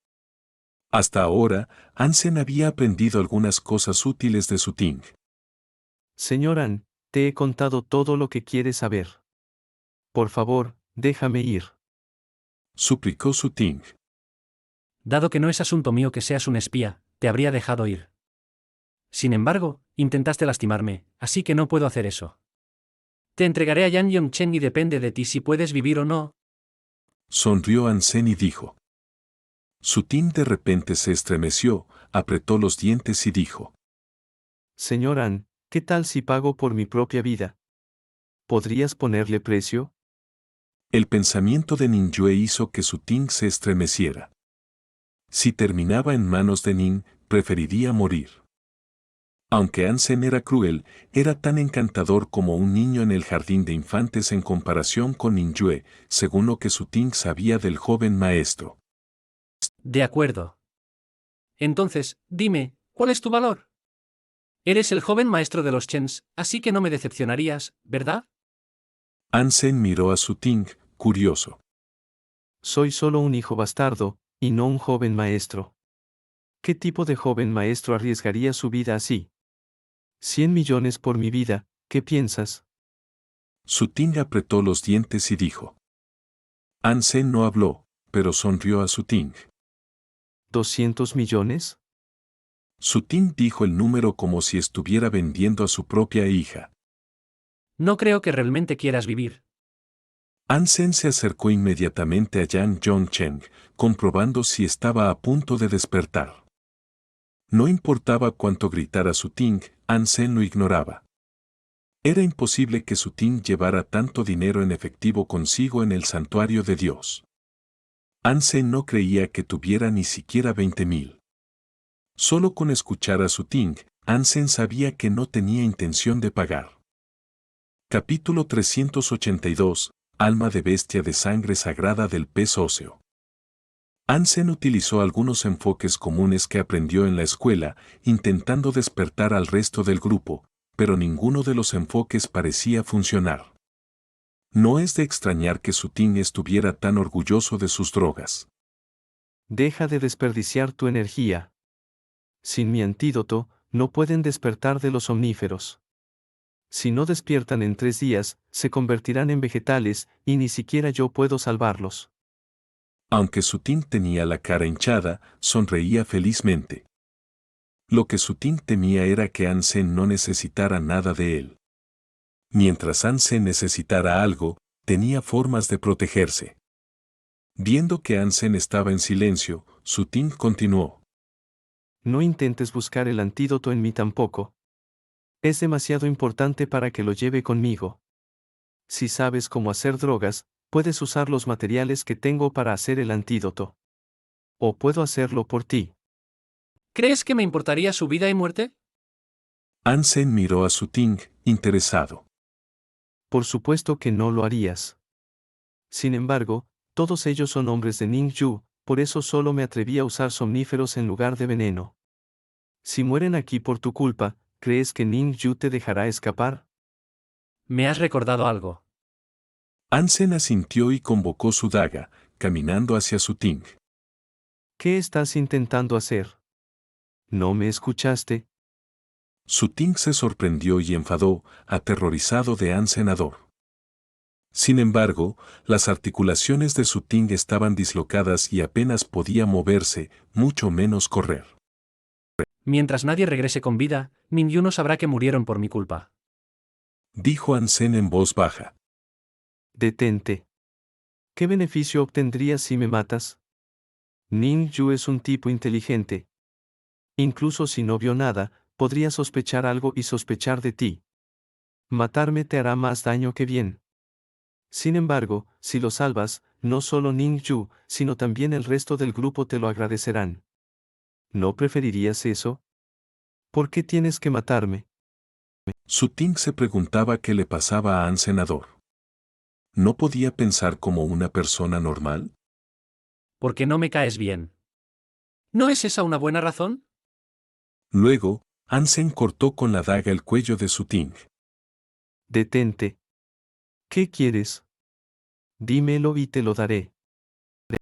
Hasta ahora, Ansem había aprendido algunas cosas útiles de Sutin. Señor An, te he contado todo lo que quieres saber. Por favor, déjame ir. Suplicó Sutin. Dado que no es asunto mío que seas un espía, te habría dejado ir. Sin embargo, intentaste lastimarme, así que no puedo hacer eso. Te entregaré a Yang Yongchen y depende de ti si puedes vivir o no. Sonrió Ansem y dijo. Sutin de repente se estremeció, apretó los dientes y dijo. Señor An, ¿qué tal si pago por mi propia vida? ¿Podrías ponerle precio? El pensamiento de Ninjue hizo que Sutin se estremeciera. Si terminaba en manos de Nin, preferiría morir. Aunque Ansem era cruel, era tan encantador como un niño en el jardín de infantes en comparación con Ninjue, según lo que Sutin sabía del joven maestro. De acuerdo. Entonces, dime, ¿cuál es tu valor? Eres el joven maestro de los Chens, así que no me decepcionarías, ¿verdad? Ansem miró a Sutin, curioso. Soy solo un hijo bastardo, y no un joven maestro. ¿Qué tipo de joven maestro arriesgaría su vida así? 100 millones por mi vida, ¿qué piensas? Sutin apretó los dientes y dijo. Ansem no habló, pero sonrió a Sutin. ¿200 millones? Sutin dijo el número como si estuviera vendiendo a su propia hija. No creo que realmente quieras vivir. Ansem se acercó inmediatamente a Yang Yongchen, comprobando si estaba a punto de despertar. No importaba cuánto gritara Sutin, Ansem lo ignoraba. Era imposible que Sutin llevara tanto dinero en efectivo consigo en el santuario de Dios. Ansem no creía que tuviera ni siquiera 20,000. Solo con escuchar a Sutin, Ansem sabía que no tenía intención de pagar. Capítulo 382, Alma de bestia de sangre sagrada del pez óseo. Ansem utilizó algunos enfoques comunes que aprendió en la escuela, intentando despertar al resto del grupo, pero ninguno de los enfoques parecía funcionar. No es de extrañar que Sutin estuviera tan orgulloso de sus drogas. Deja de desperdiciar tu energía. Sin mi antídoto, no pueden despertar de los omníferos. Si no despiertan en 3 días, se convertirán en vegetales, y ni siquiera yo puedo salvarlos. Aunque Sutin tenía la cara hinchada, sonreía felizmente. Lo que Sutin temía era que Ansem no necesitara nada de él. Mientras Ansem necesitara algo, tenía formas de protegerse. Viendo que Ansem estaba en silencio, Sutin continuó. No intentes buscar el antídoto en mí tampoco. Es demasiado importante para que lo lleve conmigo. Si sabes cómo hacer drogas, puedes usar los materiales que tengo para hacer el antídoto. O puedo hacerlo por ti. ¿Crees que me importaría su vida y muerte? Ansem miró a Sutin, interesado. Por supuesto que no lo harías. Sin embargo, todos ellos son hombres de Ningyu, por eso solo me atreví a usar somníferos en lugar de veneno. Si mueren aquí por tu culpa, ¿crees que Ningyu te dejará escapar? Me has recordado algo. Ansem asintió y convocó su daga, caminando hacia Sutin. ¿Qué estás intentando hacer? ¿No me escuchaste? Sutin se sorprendió y enfadó, aterrorizado de Ansem Ador. Sin embargo, las articulaciones de Sutin estaban dislocadas y apenas podía moverse, mucho menos correr. Mientras nadie regrese con vida, ninguno sabrá que murieron por mi culpa. Dijo Ansem en voz baja. Detente. ¿Qué beneficio obtendrías si me matas? Ning Yu es un tipo inteligente. Incluso si no vio nada, podría sospechar algo y sospechar de ti. Matarme te hará más daño que bien. Sin embargo, si lo salvas, no solo Ning Yu, sino también el resto del grupo te lo agradecerán. ¿No preferirías eso? ¿Por qué tienes que matarme? Su Ting se preguntaba qué le pasaba a An Senador. ¿No podía pensar como una persona normal? Porque no me caes bien. ¿No es esa una buena razón? Luego, Ansen cortó con la daga el cuello de Su Ting. Detente. ¿Qué quieres? Dímelo y te lo daré.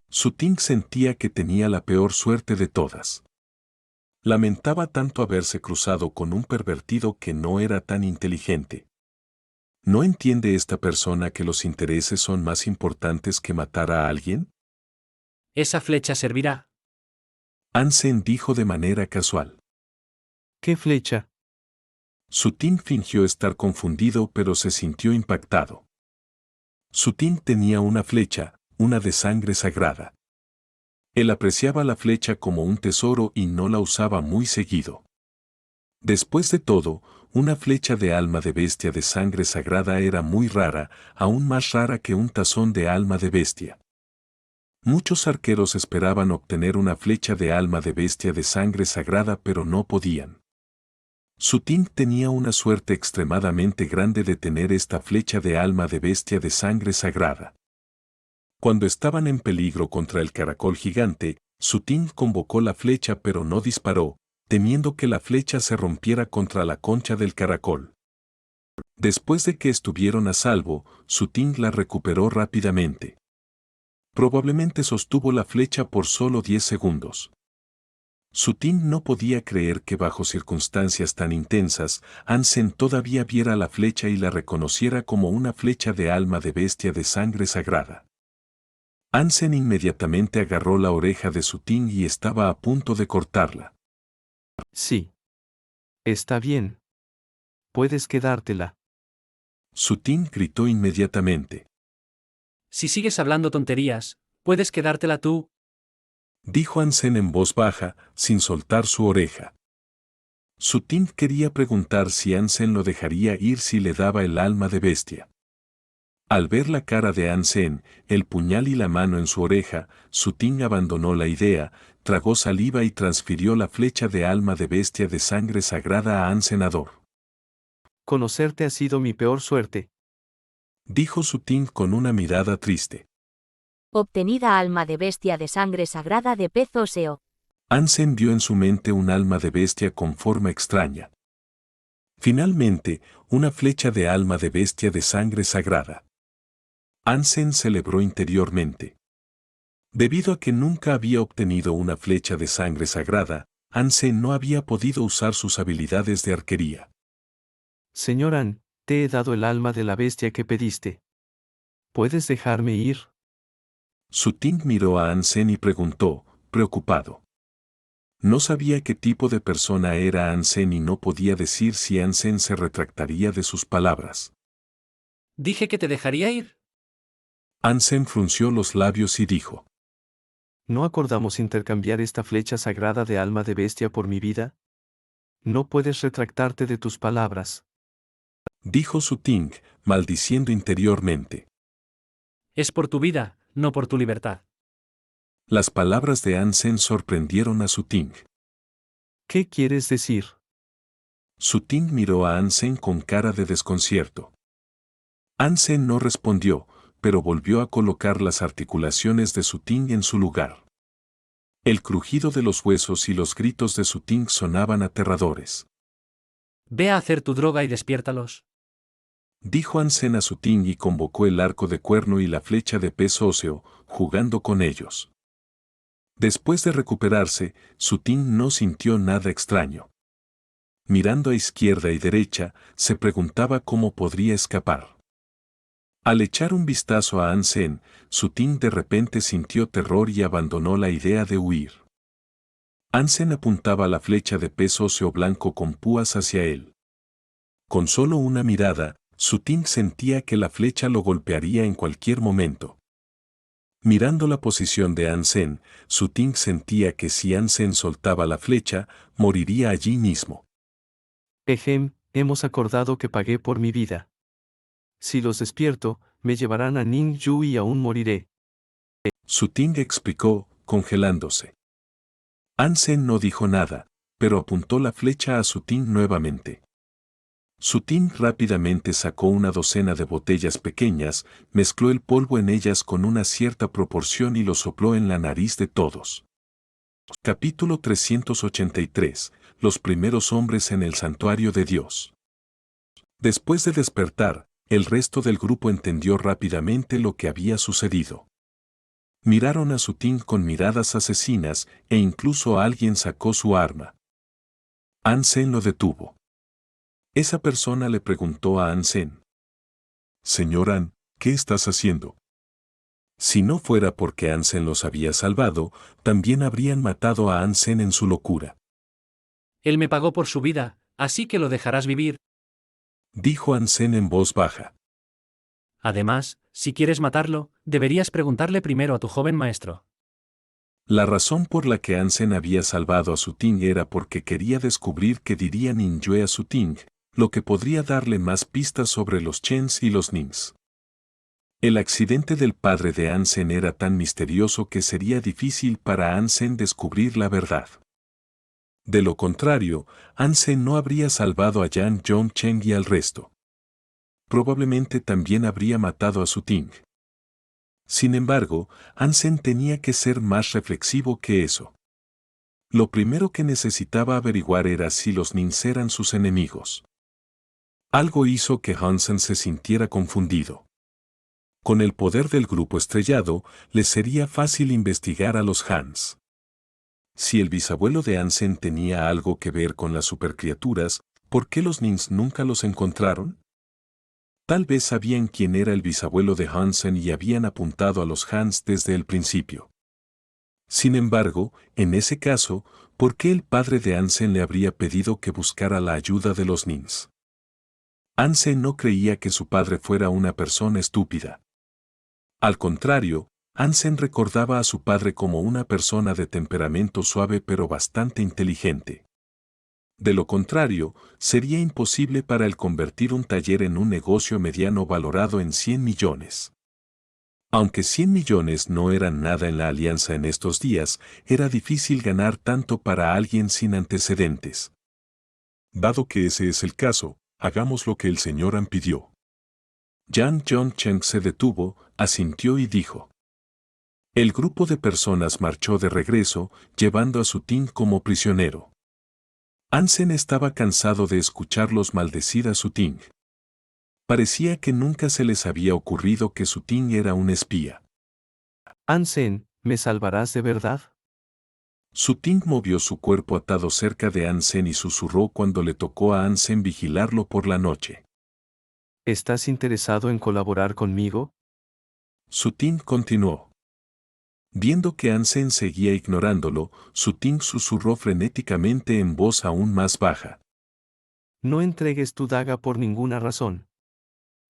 Su Ting sentía que tenía la peor suerte de todas. Lamentaba tanto haberse cruzado con un pervertido que no era tan inteligente. ¿No entiende esta persona que los intereses son más importantes que matar a alguien? Esa flecha servirá. Ansen dijo de manera casual. ¿Qué flecha? Su Ting fingió estar confundido pero se sintió impactado. Su Ting tenía una flecha, una de sangre sagrada. Él apreciaba la flecha como un tesoro y no la usaba muy seguido. Después de todo, una flecha de alma de bestia de sangre sagrada era muy rara, aún más rara que un tazón de alma de bestia. Muchos arqueros esperaban obtener una flecha de alma de bestia de sangre sagrada pero no podían. Su Ting tenía una suerte extremadamente grande de tener esta flecha de alma de bestia de sangre sagrada. Cuando estaban en peligro contra el caracol gigante, Su Ting convocó la flecha pero no disparó, temiendo que la flecha se rompiera contra la concha del caracol. Después de que estuvieron a salvo, Su Ting la recuperó rápidamente. Probablemente sostuvo la flecha por solo 10 segundos. Su Ting no podía creer que bajo circunstancias tan intensas, Ansen todavía viera la flecha y la reconociera como una flecha de alma de bestia de sangre sagrada. Ansen inmediatamente agarró la oreja de Su Ting y estaba a punto de cortarla. Sí. Está bien. Puedes quedártela. Su Ting gritó inmediatamente. Si sigues hablando tonterías, puedes quedártela tú. Dijo Ansen en voz baja, sin soltar su oreja. Su Ting quería preguntar si Ansen lo dejaría ir si le daba el alma de bestia. Al ver la cara de Ansen, el puñal y la mano en su oreja, Su Ting abandonó la idea, tragó saliva y transfirió la flecha de alma de bestia de sangre sagrada a An Senador. Conocerte ha sido mi peor suerte. Dijo Su Ting con una mirada triste. Obtenida alma de bestia de sangre sagrada de pez óseo. Ansen vio en su mente un alma de bestia con forma extraña. Finalmente, una flecha de alma de bestia de sangre sagrada. Ansen celebró interiormente. Debido a que nunca había obtenido una flecha de sangre sagrada, Ansen no había podido usar sus habilidades de arquería. Señor An, te he dado el alma de la bestia que pediste. ¿Puedes dejarme ir? Su Ting miró a Ansen y preguntó, preocupado. No sabía qué tipo de persona era Ansen y no podía decir si Ansen se retractaría de sus palabras. Dije que te dejaría ir. Ansen frunció los labios y dijo. ¿No acordamos intercambiar esta flecha sagrada de alma de bestia por mi vida? No puedes retractarte de tus palabras. Dijo Su Ting, maldiciendo interiormente. Es por tu vida, no por tu libertad. Las palabras de Ansen sorprendieron a Su Ting. ¿Qué quieres decir? Su Ting miró a Ansen con cara de desconcierto. Ansen no respondió, pero volvió a colocar las articulaciones de Su Ting en su lugar. El crujido de los huesos y los gritos de Su Ting sonaban aterradores. Ve a hacer tu droga y despiértalos. Dijo Ansen a Su Ting y convocó el arco de cuerno y la flecha de pez óseo, jugando con ellos. Después de recuperarse, Su Ting no sintió nada extraño. Mirando a izquierda y derecha, se preguntaba cómo podría escapar. Al echar un vistazo a Ansen, Su Ting de repente sintió terror y abandonó la idea de huir. Ansen apuntaba la flecha de pez óseo blanco con púas hacia él. Con solo una mirada, Su Ting sentía que la flecha lo golpearía en cualquier momento. Mirando la posición de Ansen, Su Ting sentía que si Ansen soltaba la flecha, moriría allí mismo. Hemos acordado que pagué por mi vida. Si los despierto, me llevarán a Ningyu y aún moriré. Su Ting explicó, congelándose. Ansen no dijo nada, pero apuntó la flecha a Su Ting nuevamente. Su Ting rápidamente sacó una docena de botellas pequeñas, mezcló el polvo en ellas con una cierta proporción y lo sopló en la nariz de todos. Capítulo 383. Los primeros hombres en el santuario de Dios. Después de despertar, el resto del grupo entendió rápidamente lo que había sucedido. Miraron a Su Ting con miradas asesinas e incluso alguien sacó su arma. Ansen lo detuvo. Esa persona le preguntó a Ansen. Señor An, ¿qué estás haciendo? Si no fuera porque Ansen los había salvado, también habrían matado a Ansen en su locura. Él me pagó por su vida, así que lo dejarás vivir. Dijo Ansen en voz baja. Además, si quieres matarlo, deberías preguntarle primero a tu joven maestro. La razón por la que Ansen había salvado a Su Ting era porque quería descubrir qué diría Ninjue a Su Ting, lo que podría darle más pistas sobre los Chens y los Nings. El accidente del padre de Ansen era tan misterioso que sería difícil para Ansen descubrir la verdad. De lo contrario, Ansen no habría salvado a Yan Yongchen y al resto. Probablemente también habría matado a Su Ting. Sin embargo, Ansen tenía que ser más reflexivo que eso. Lo primero que necesitaba averiguar era si los Nings eran sus enemigos. Algo hizo que Hansen se sintiera confundido. Con el poder del grupo estrellado, le sería fácil investigar a los Hans. Si el bisabuelo de Ansen tenía algo que ver con las supercriaturas, ¿por qué los Nings nunca los encontraron? Tal vez sabían quién era el bisabuelo de Hansen y habían apuntado a los Hans desde el principio. Sin embargo, en ese caso, ¿por qué el padre de Ansen le habría pedido que buscara la ayuda de los Nings? Ansen no creía que su padre fuera una persona estúpida. Al contrario, Ansen recordaba a su padre como una persona de temperamento suave pero bastante inteligente. De lo contrario, sería imposible para él convertir un taller en un negocio mediano valorado en 100 millones. Aunque 100 millones no eran nada en la alianza en estos días, era difícil ganar tanto para alguien sin antecedentes. Dado que ese es el caso, hagamos lo que el señor An pidió. Yan Yongchen se detuvo, asintió y dijo. El grupo de personas marchó de regreso, llevando a Su Ting como prisionero. Ansen estaba cansado de escucharlos maldecir a Su Ting. Parecía que nunca se les había ocurrido que Su Ting era un espía. Ansen, ¿me salvarás de verdad? Su Ting movió su cuerpo atado cerca de Ansen y susurró cuando le tocó a Ansen vigilarlo por la noche. ¿Estás interesado en colaborar conmigo? Su Ting continuó. Viendo que Ansen seguía ignorándolo, Su Ting susurró frenéticamente en voz aún más baja. No entregues tu daga por ninguna razón.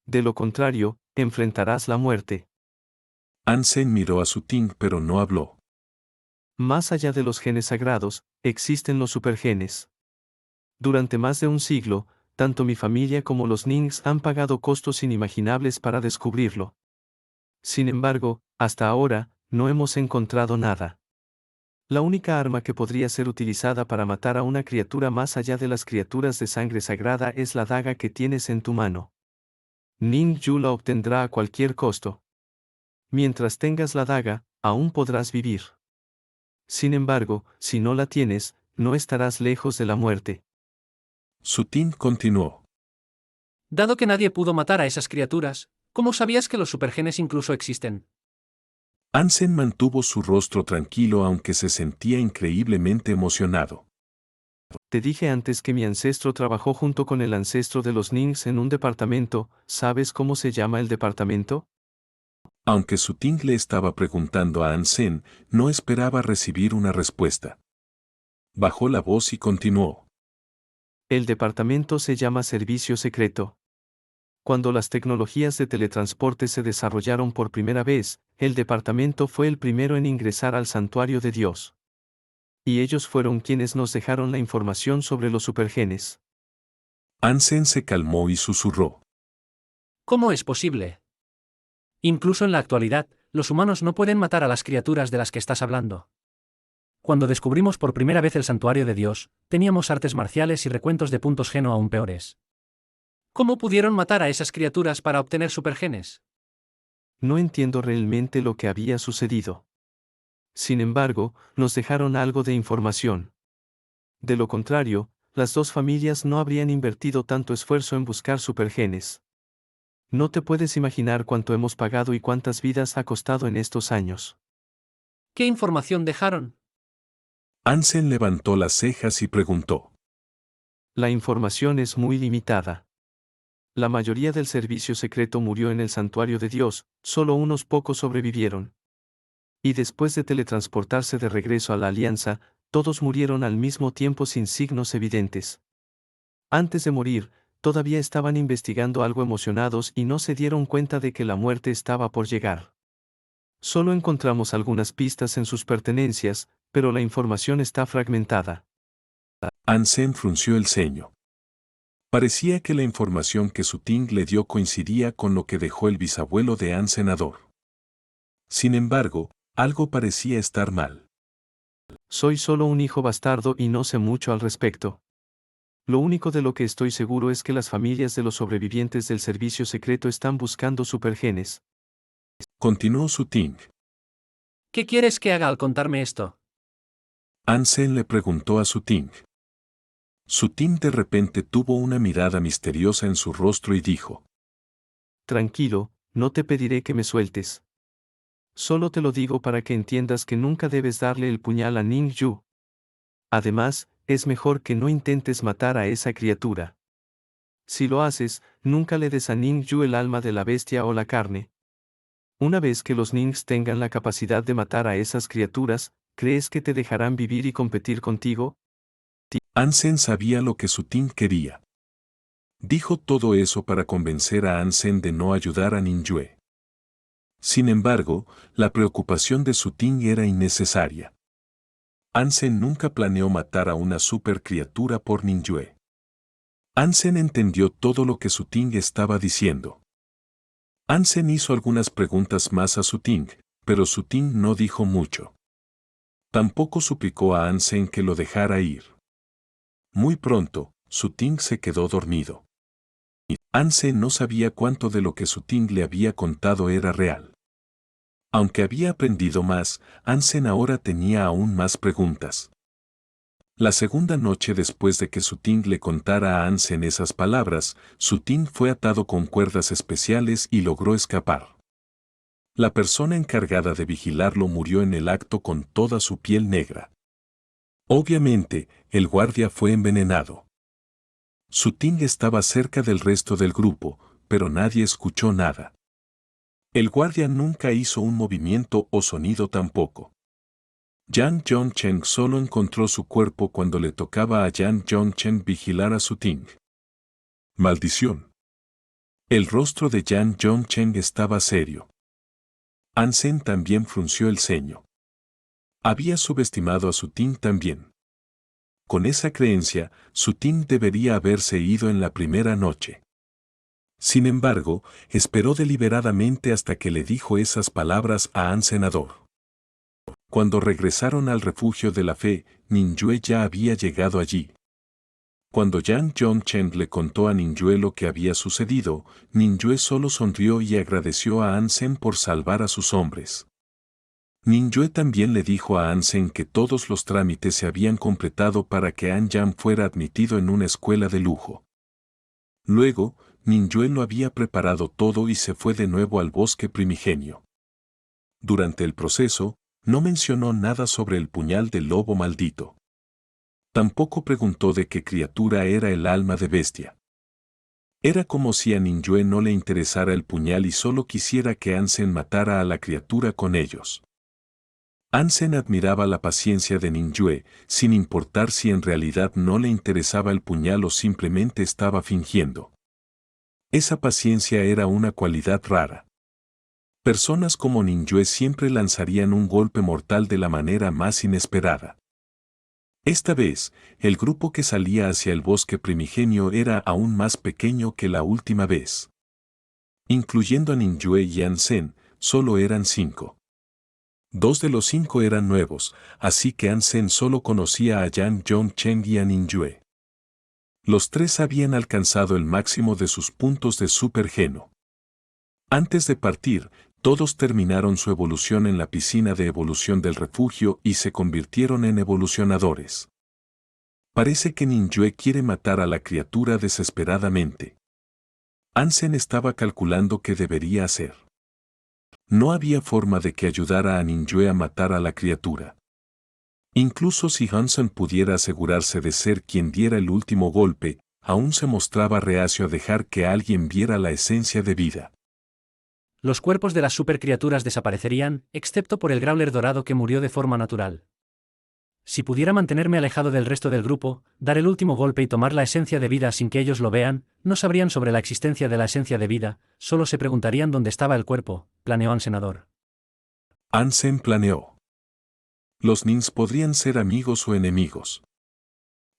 De lo contrario, enfrentarás la muerte. Ansen miró a Su Ting pero no habló. Más allá de los genes sagrados, existen los supergenes. Durante más de un siglo, tanto mi familia como los Nings han pagado costos inimaginables para descubrirlo. Sin embargo, hasta ahora, no hemos encontrado nada. La única arma que podría ser utilizada para matar a una criatura más allá de las criaturas de sangre sagrada es la daga que tienes en tu mano. Ningyu la obtendrá a cualquier costo. Mientras tengas la daga, aún podrás vivir. Sin embargo, si no la tienes, no estarás lejos de la muerte. Su Ting continuó. Dado que nadie pudo matar a esas criaturas, ¿cómo sabías que los supergenes incluso existen? Ansen mantuvo su rostro tranquilo aunque se sentía increíblemente emocionado. Te dije antes que mi ancestro trabajó junto con el ancestro de los Nings en un departamento. ¿Sabes cómo se llama el departamento? Aunque Su Ting le estaba preguntando a Ansen, no esperaba recibir una respuesta. Bajó la voz y continuó. El departamento se llama Servicio Secreto. Cuando las tecnologías de teletransporte se desarrollaron por primera vez, el departamento fue el primero en ingresar al santuario de Dios. Y ellos fueron quienes nos dejaron la información sobre los supergenes. Ansem se calmó y susurró. ¿Cómo es posible? Incluso en la actualidad, los humanos no pueden matar a las criaturas de las que estás hablando. Cuando descubrimos por primera vez el santuario de Dios, teníamos artes marciales y recuentos de puntos geno aún peores. ¿Cómo pudieron matar a esas criaturas para obtener supergenes? No entiendo realmente lo que había sucedido. Sin embargo, nos dejaron algo de información. De lo contrario, las dos familias no habrían invertido tanto esfuerzo en buscar supergenes. No te puedes imaginar cuánto hemos pagado y cuántas vidas ha costado en estos años. ¿Qué información dejaron? Ansem levantó las cejas y preguntó. La información es muy limitada. La mayoría del servicio secreto murió en el santuario de Dios, solo unos pocos sobrevivieron. Y después de teletransportarse de regreso a la Alianza, todos murieron al mismo tiempo sin signos evidentes. Antes de morir, todavía estaban investigando algo emocionados y no se dieron cuenta de que la muerte estaba por llegar. Solo encontramos algunas pistas en sus pertenencias, pero la información está fragmentada. Ansem frunció el ceño. Parecía que la información que Suting le dio coincidía con lo que dejó el bisabuelo de Ansenador. Sin embargo, algo parecía estar mal. Soy solo un hijo bastardo y no sé mucho al respecto. Lo único de lo que estoy seguro es que las familias de los sobrevivientes del servicio secreto están buscando supergenes. Continuó Suting. ¿Qué quieres que haga al contarme esto? Ansem le preguntó a Suting. Suting de repente tuvo una mirada misteriosa en su rostro y dijo. Tranquilo, no te pediré que me sueltes. Solo te lo digo para que entiendas que nunca debes darle el puñal a Ning Yu. Además, es mejor que no intentes matar a esa criatura. Si lo haces, nunca le des a Ning Yu el alma de la bestia o la carne. Una vez que los Nings tengan la capacidad de matar a esas criaturas, ¿crees que te dejarán vivir y competir contigo? Ansem sabía lo que Suting quería. Dijo todo eso para convencer a Ansem de no ayudar a Ninjue. Sin embargo, la preocupación de Suting era innecesaria. Ansem nunca planeó matar a una supercriatura por Ninjue. Ansem entendió todo lo que Suting estaba diciendo. Ansem hizo algunas preguntas más a Suting, pero Suting no dijo mucho. Tampoco suplicó a Ansem que lo dejara ir. Muy pronto, Suting se quedó dormido. Ansem no sabía cuánto de lo que Suting le había contado era real. Aunque había aprendido más, Ansem ahora tenía aún más preguntas. La segunda noche después de que Suting le contara a Ansem esas palabras, Suting fue atado con cuerdas especiales y logró escapar. La persona encargada de vigilarlo murió en el acto con toda su piel negra. Obviamente, el guardia fue envenenado. Suting estaba cerca del resto del grupo, pero nadie escuchó nada. El guardia nunca hizo un movimiento o sonido tampoco. Yang Yongchen solo encontró su cuerpo cuando le tocaba a Yang Yongchen vigilar a Suting. Maldición. El rostro de Yang Yongchen estaba serio. Ansem también frunció el ceño. Había subestimado a Suting también. Con esa creencia, Suting debería haberse ido en la primera noche. Sin embargo, esperó deliberadamente hasta que le dijo esas palabras a Ansenador. Cuando regresaron al refugio de la fe, Ninjue ya había llegado allí. Cuando Yang Yongchen le contó a Ninjue lo que había sucedido, Ninjue solo sonrió y agradeció a Ansem por salvar a sus hombres. Ninjue también le dijo a Ansem que todos los trámites se habían completado para que An Yan fuera admitido en una escuela de lujo. Luego, Ninjue lo había preparado todo y se fue de nuevo al bosque primigenio. Durante el proceso, no mencionó nada sobre el puñal del lobo maldito. Tampoco preguntó de qué criatura era el alma de bestia. Era como si a Ninjue no le interesara el puñal y solo quisiera que Ansem matara a la criatura con ellos. Ansem admiraba la paciencia de Ninjue, sin importar si en realidad no le interesaba el puñal o simplemente estaba fingiendo. Esa paciencia era una cualidad rara. Personas como Ninjue siempre lanzarían un golpe mortal de la manera más inesperada. Esta vez, el grupo que salía hacia el bosque primigenio era aún más pequeño que la última vez. Incluyendo a Ninjue y Ansem, solo eran 5. 2 de los 5 eran nuevos, así que Ansem solo conocía a Yang Yongchen y a Ninjue. Los 3 habían alcanzado el máximo de sus puntos de super geno. Antes de partir, todos terminaron su evolución en la piscina de evolución del refugio y se convirtieron en evolucionadores. Parece que Ninjue quiere matar a la criatura desesperadamente. Ansem estaba calculando qué debería hacer. No había forma de que ayudara a Ninjue a matar a la criatura. Incluso si Hansen pudiera asegurarse de ser quien diera el último golpe, aún se mostraba reacio a dejar que alguien viera la esencia de vida. Los cuerpos de las supercriaturas desaparecerían, excepto por el Growler dorado que murió de forma natural. Si pudiera mantenerme alejado del resto del grupo, dar el último golpe y tomar la esencia de vida sin que ellos lo vean, no sabrían sobre la existencia de la esencia de vida, solo se preguntarían dónde estaba el cuerpo, planeó Ansenador. Ansem planeó. Los Nins podrían ser amigos o enemigos.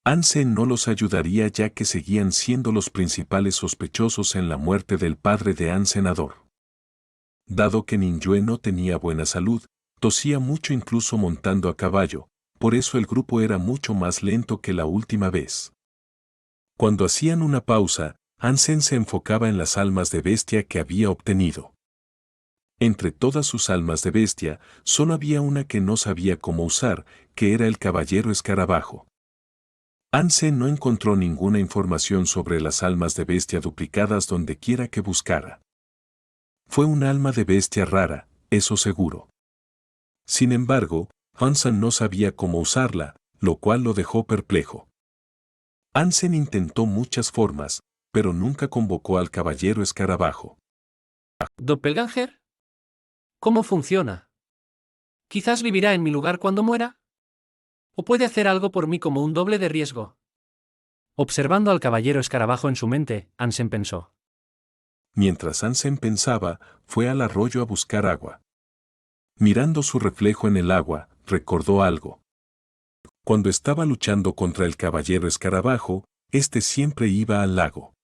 Ansem no los ayudaría ya que seguían siendo los principales sospechosos en la muerte del padre de Ansenador. Dado que Ninjue no tenía buena salud, tosía mucho incluso montando a caballo, por eso el grupo era mucho más lento que la última vez. Cuando hacían una pausa, Ansem se enfocaba en las almas de bestia que había obtenido. Entre todas sus almas de bestia, solo había una que no sabía cómo usar, que era el caballero escarabajo. Ansem no encontró ninguna información sobre las almas de bestia duplicadas donde quiera que buscara. Fue un alma de bestia rara, eso seguro. Sin embargo, Hansen no sabía cómo usarla, lo cual lo dejó perplejo. Ansem intentó muchas formas, pero nunca convocó al caballero escarabajo. ¿Doppelganger? ¿Cómo funciona? ¿Quizás vivirá en mi lugar cuando muera? ¿O puede hacer algo por mí como un doble de riesgo? Observando al caballero escarabajo en su mente, Ansem pensó. Mientras Ansem pensaba, fue al arroyo a buscar agua. Mirando su reflejo en el agua, recordó algo. Cuando estaba luchando contra el caballero escarabajo, este siempre iba al lago.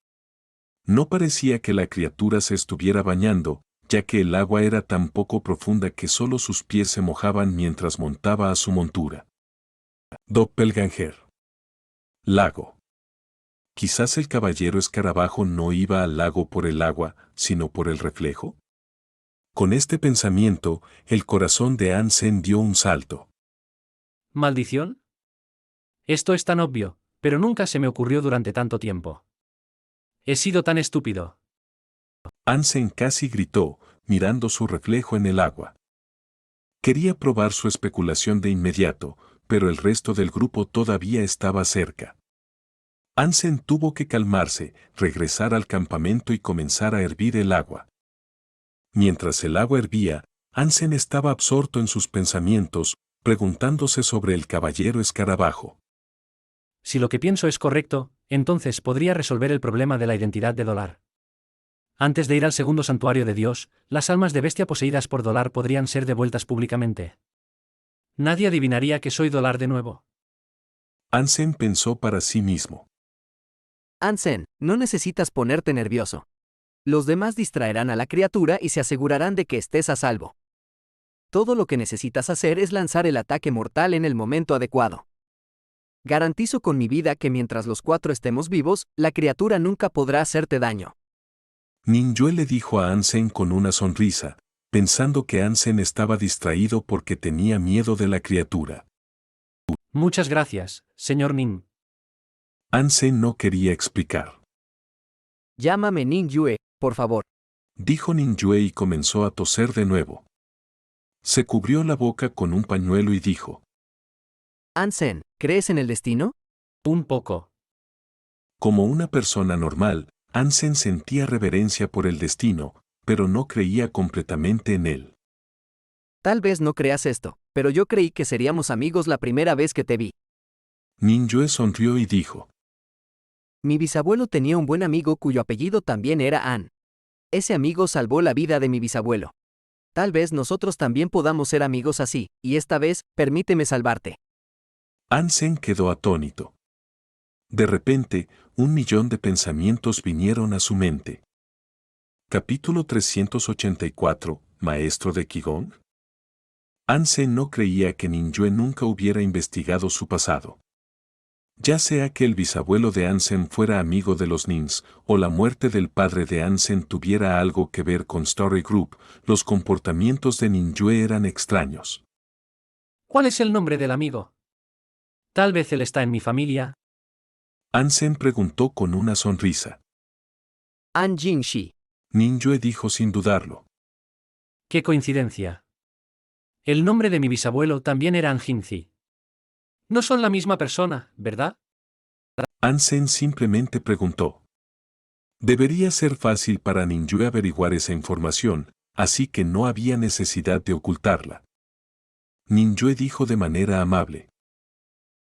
No parecía que la criatura se estuviera bañando, ya que el agua era tan poco profunda que solo sus pies se mojaban mientras montaba a su montura. Doppelganger. Lago. ¿Quizás el caballero escarabajo no iba al lago por el agua, sino por el reflejo? Con este pensamiento, el corazón de Ansem dio un salto. ¿Maldición? Esto es tan obvio, pero nunca se me ocurrió durante tanto tiempo. He sido tan estúpido. Ansem casi gritó, mirando su reflejo en el agua. Quería probar su especulación de inmediato, pero el resto del grupo todavía estaba cerca. Ansem tuvo que calmarse, regresar al campamento y comenzar a hervir el agua. Mientras el agua hervía, Ansem estaba absorto en sus pensamientos, preguntándose sobre el caballero escarabajo. Si lo que pienso es correcto, entonces podría resolver el problema de la identidad de Dolar. Antes de ir al segundo santuario de Dios, las almas de bestia poseídas por Dolar podrían ser devueltas públicamente. Nadie adivinaría que soy Dolar de nuevo. Ansem pensó para sí mismo. Ansem, no necesitas ponerte nervioso. Los demás distraerán a la criatura y se asegurarán de que estés a salvo. Todo lo que necesitas hacer es lanzar el ataque mortal en el momento adecuado. Garantizo con mi vida que mientras los 4 estemos vivos, la criatura nunca podrá hacerte daño. Ninjue le dijo a Ansem con una sonrisa, pensando que Ansem estaba distraído porque tenía miedo de la criatura. Muchas gracias, señor Nin. Ansem no quería explicar. Llámame Ninjue, por favor. Dijo Ninjue y comenzó a toser de nuevo. Se cubrió la boca con un pañuelo y dijo. Ansem, ¿crees en el destino? Un poco. Como una persona normal, Ansem sentía reverencia por el destino, pero no creía completamente en él. Tal vez no creas esto, pero yo creí que seríamos amigos la primera vez que te vi. Ninjue sonrió y dijo. Mi bisabuelo tenía un buen amigo cuyo apellido también era An. Ese amigo salvó la vida de mi bisabuelo. Tal vez nosotros también podamos ser amigos así, y esta vez, permíteme salvarte. Hansen quedó atónito. De repente, 1.000.000 de pensamientos vinieron a su mente. Capítulo 384, Maestro de Qigong. Hansen no creía que Ninjue nunca hubiera investigado su pasado. Ya sea que el bisabuelo de Hansen fuera amigo de los Nins, o la muerte del padre de Hansen tuviera algo que ver con Story Group, los comportamientos de Ninjue eran extraños. ¿Cuál es el nombre del amigo? Tal vez él está en mi familia. Hansen preguntó con una sonrisa. An Jingshi. Ninjue dijo sin dudarlo. ¡Qué coincidencia! El nombre de mi bisabuelo también era Anjinzi. No son la misma persona, ¿verdad? Hansen simplemente preguntó. Debería ser fácil para Ninjue averiguar esa información, así que no había necesidad de ocultarla. Ninjue dijo de manera amable.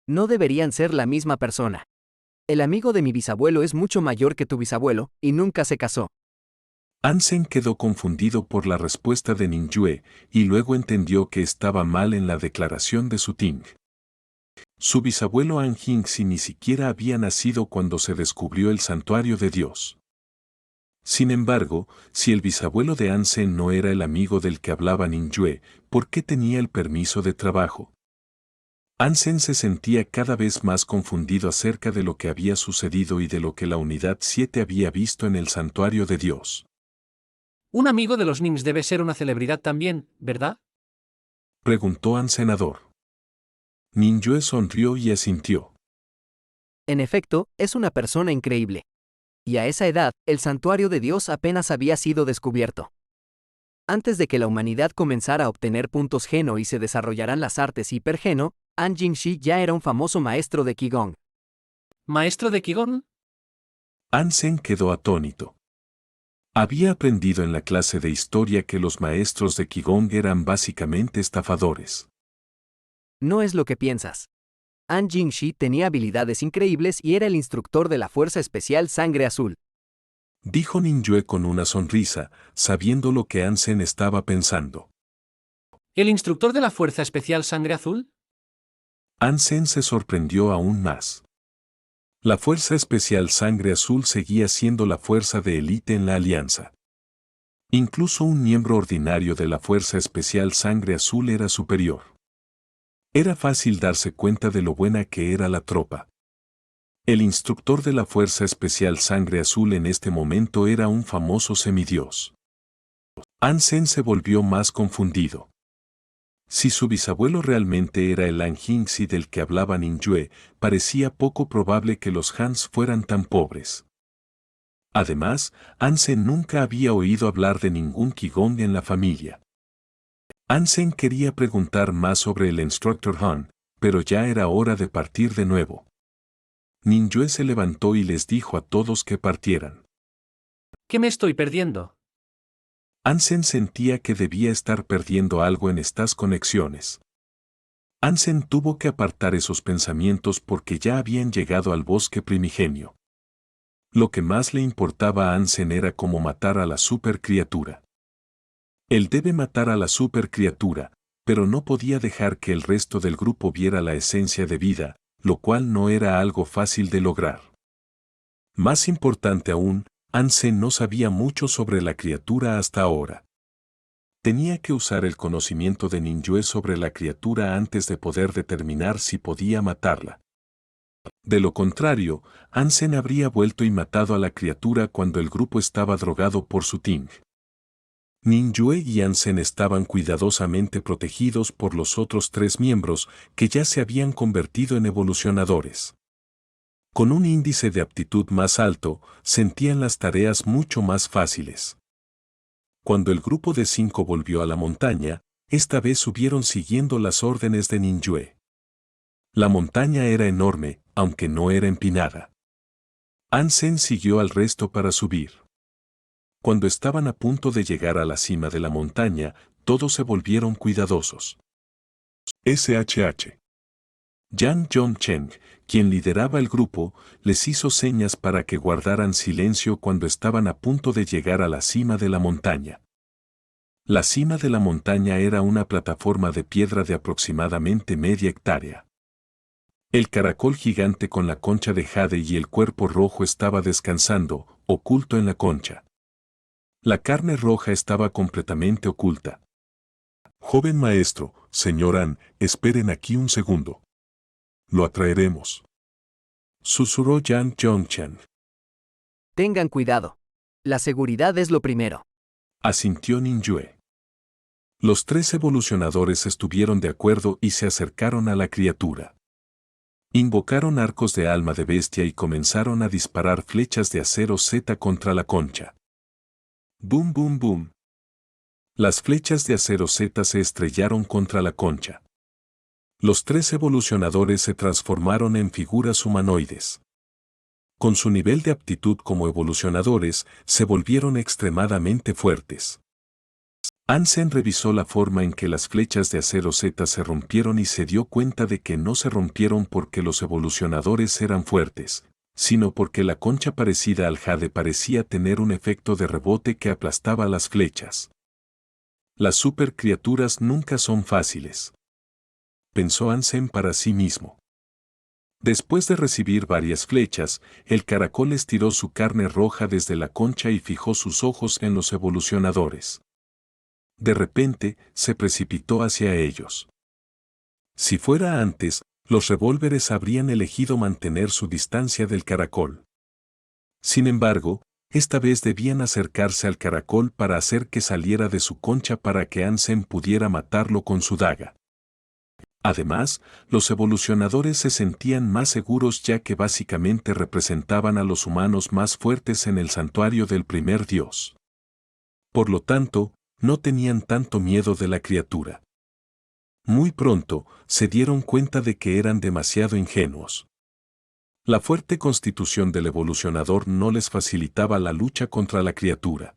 No deberían ser la misma persona. El amigo de mi bisabuelo es mucho mayor que tu bisabuelo, y nunca se casó. Hansen quedó confundido por la respuesta de Ninjue, y luego entendió que estaba mal en la declaración de su Ting. Su bisabuelo Anjingsi ni siquiera había nacido cuando se descubrió el santuario de Dios. Sin embargo, si el bisabuelo de Hansen no era el amigo del que hablaba Ninjue, ¿por qué tenía el permiso de trabajo? Hansen se sentía cada vez más confundido acerca de lo que había sucedido y de lo que la Unidad 7 había visto en el santuario de Dios. Un amigo de los Nins debe ser una celebridad también, ¿verdad? Preguntó al senador. Ninjue sonrió y asintió. En efecto, es una persona increíble. Y a esa edad, el santuario de Dios apenas había sido descubierto. Antes de que la humanidad comenzara a obtener puntos Geno y se desarrollaran las artes hipergeno, An Jingshi ya era un famoso maestro de Qigong. ¿Maestro de Qigong? Hansen quedó atónito. Había aprendido en la clase de historia que los maestros de Qigong eran básicamente estafadores. No es lo que piensas. An Jingshi tenía habilidades increíbles y era el instructor de la Fuerza Especial Sangre Azul. Dijo Ninjue con una sonrisa, sabiendo lo que Hansen estaba pensando. ¿El instructor de la Fuerza Especial Sangre Azul? Hansen se sorprendió aún más. La Fuerza Especial Sangre Azul seguía siendo la fuerza de élite en la Alianza. Incluso un miembro ordinario de la Fuerza Especial Sangre Azul era superior. Era fácil darse cuenta de lo buena que era la tropa. El instructor de la Fuerza Especial Sangre Azul en este momento era un famoso semidios. Hansen se volvió más confundido. Si su bisabuelo realmente era el Anjingsi del que hablaba Ninjue, parecía poco probable que los Hans fueran tan pobres. Además, Hansen nunca había oído hablar de ningún Qigong en la familia. Hansen quería preguntar más sobre el Instructor Han, pero ya era hora de partir de nuevo. Ninjue se levantó y les dijo a todos que partieran. ¿Qué me estoy perdiendo? Hansen sentía que debía estar perdiendo algo en estas conexiones. Hansen tuvo que apartar esos pensamientos porque ya habían llegado al bosque primigenio. Lo que más le importaba a Hansen era cómo matar a la supercriatura. Él debe matar a la supercriatura, pero no podía dejar que el resto del grupo viera la esencia de vida, lo cual no era algo fácil de lograr. Más importante aún, Hansen no sabía mucho sobre la criatura hasta ahora. Tenía que usar el conocimiento de Ninjue sobre la criatura antes de poder determinar si podía matarla. De lo contrario, Hansen habría vuelto y matado a la criatura cuando el grupo estaba drogado por su Ting. Ninjue y Hansen estaban cuidadosamente protegidos por los otros 3 miembros que ya se habían convertido en evolucionadores. Con un índice de aptitud más alto, sentían las tareas mucho más fáciles. Cuando el grupo de 5 volvió a la montaña, esta vez subieron siguiendo las órdenes de Ninjue. La montaña era enorme, aunque no era empinada. Hansen siguió al resto para subir. Cuando estaban a punto de llegar a la cima de la montaña, todos se volvieron cuidadosos. SHH. Yang Yongchen, quien lideraba el grupo, les hizo señas para que guardaran silencio cuando estaban a punto de llegar a la cima de la montaña. La cima de la montaña era una plataforma de piedra de aproximadamente media hectárea. El caracol gigante con la concha de jade y el cuerpo rojo estaba descansando, oculto en la concha. La carne roja estaba completamente oculta. Joven maestro, señor An, esperen aquí un segundo. Lo atraeremos. Susurró Yang Yongchen. Tengan cuidado. La seguridad es lo primero. Asintió Ninyue. Los 3 evolucionadores estuvieron de acuerdo y se acercaron a la criatura. Invocaron arcos de alma de bestia y comenzaron a disparar flechas de acero Z contra la concha. Boom, boom, boom. Las flechas de acero Z se estrellaron contra la concha. Los 3 evolucionadores se transformaron en figuras humanoides. Con su nivel de aptitud como evolucionadores, se volvieron extremadamente fuertes. Ansem revisó la forma en que las flechas de acero Z se rompieron y se dio cuenta de que no se rompieron porque los evolucionadores eran fuertes, sino porque la concha parecida al jade parecía tener un efecto de rebote que aplastaba las flechas. Las supercriaturas nunca son fáciles, pensó Ansem para sí mismo. Después de recibir varias flechas, el caracol estiró su carne roja desde la concha y fijó sus ojos en los evolucionadores. De repente, se precipitó hacia ellos. Si fuera antes, los revólveres habrían elegido mantener su distancia del caracol. Sin embargo, esta vez debían acercarse al caracol para hacer que saliera de su concha para que Ansem pudiera matarlo con su daga. Además, los evolucionadores se sentían más seguros ya que básicamente representaban a los humanos más fuertes en el santuario del primer dios. Por lo tanto, no tenían tanto miedo de la criatura. Muy pronto, se dieron cuenta de que eran demasiado ingenuos. La fuerte constitución del evolucionador no les facilitaba la lucha contra la criatura.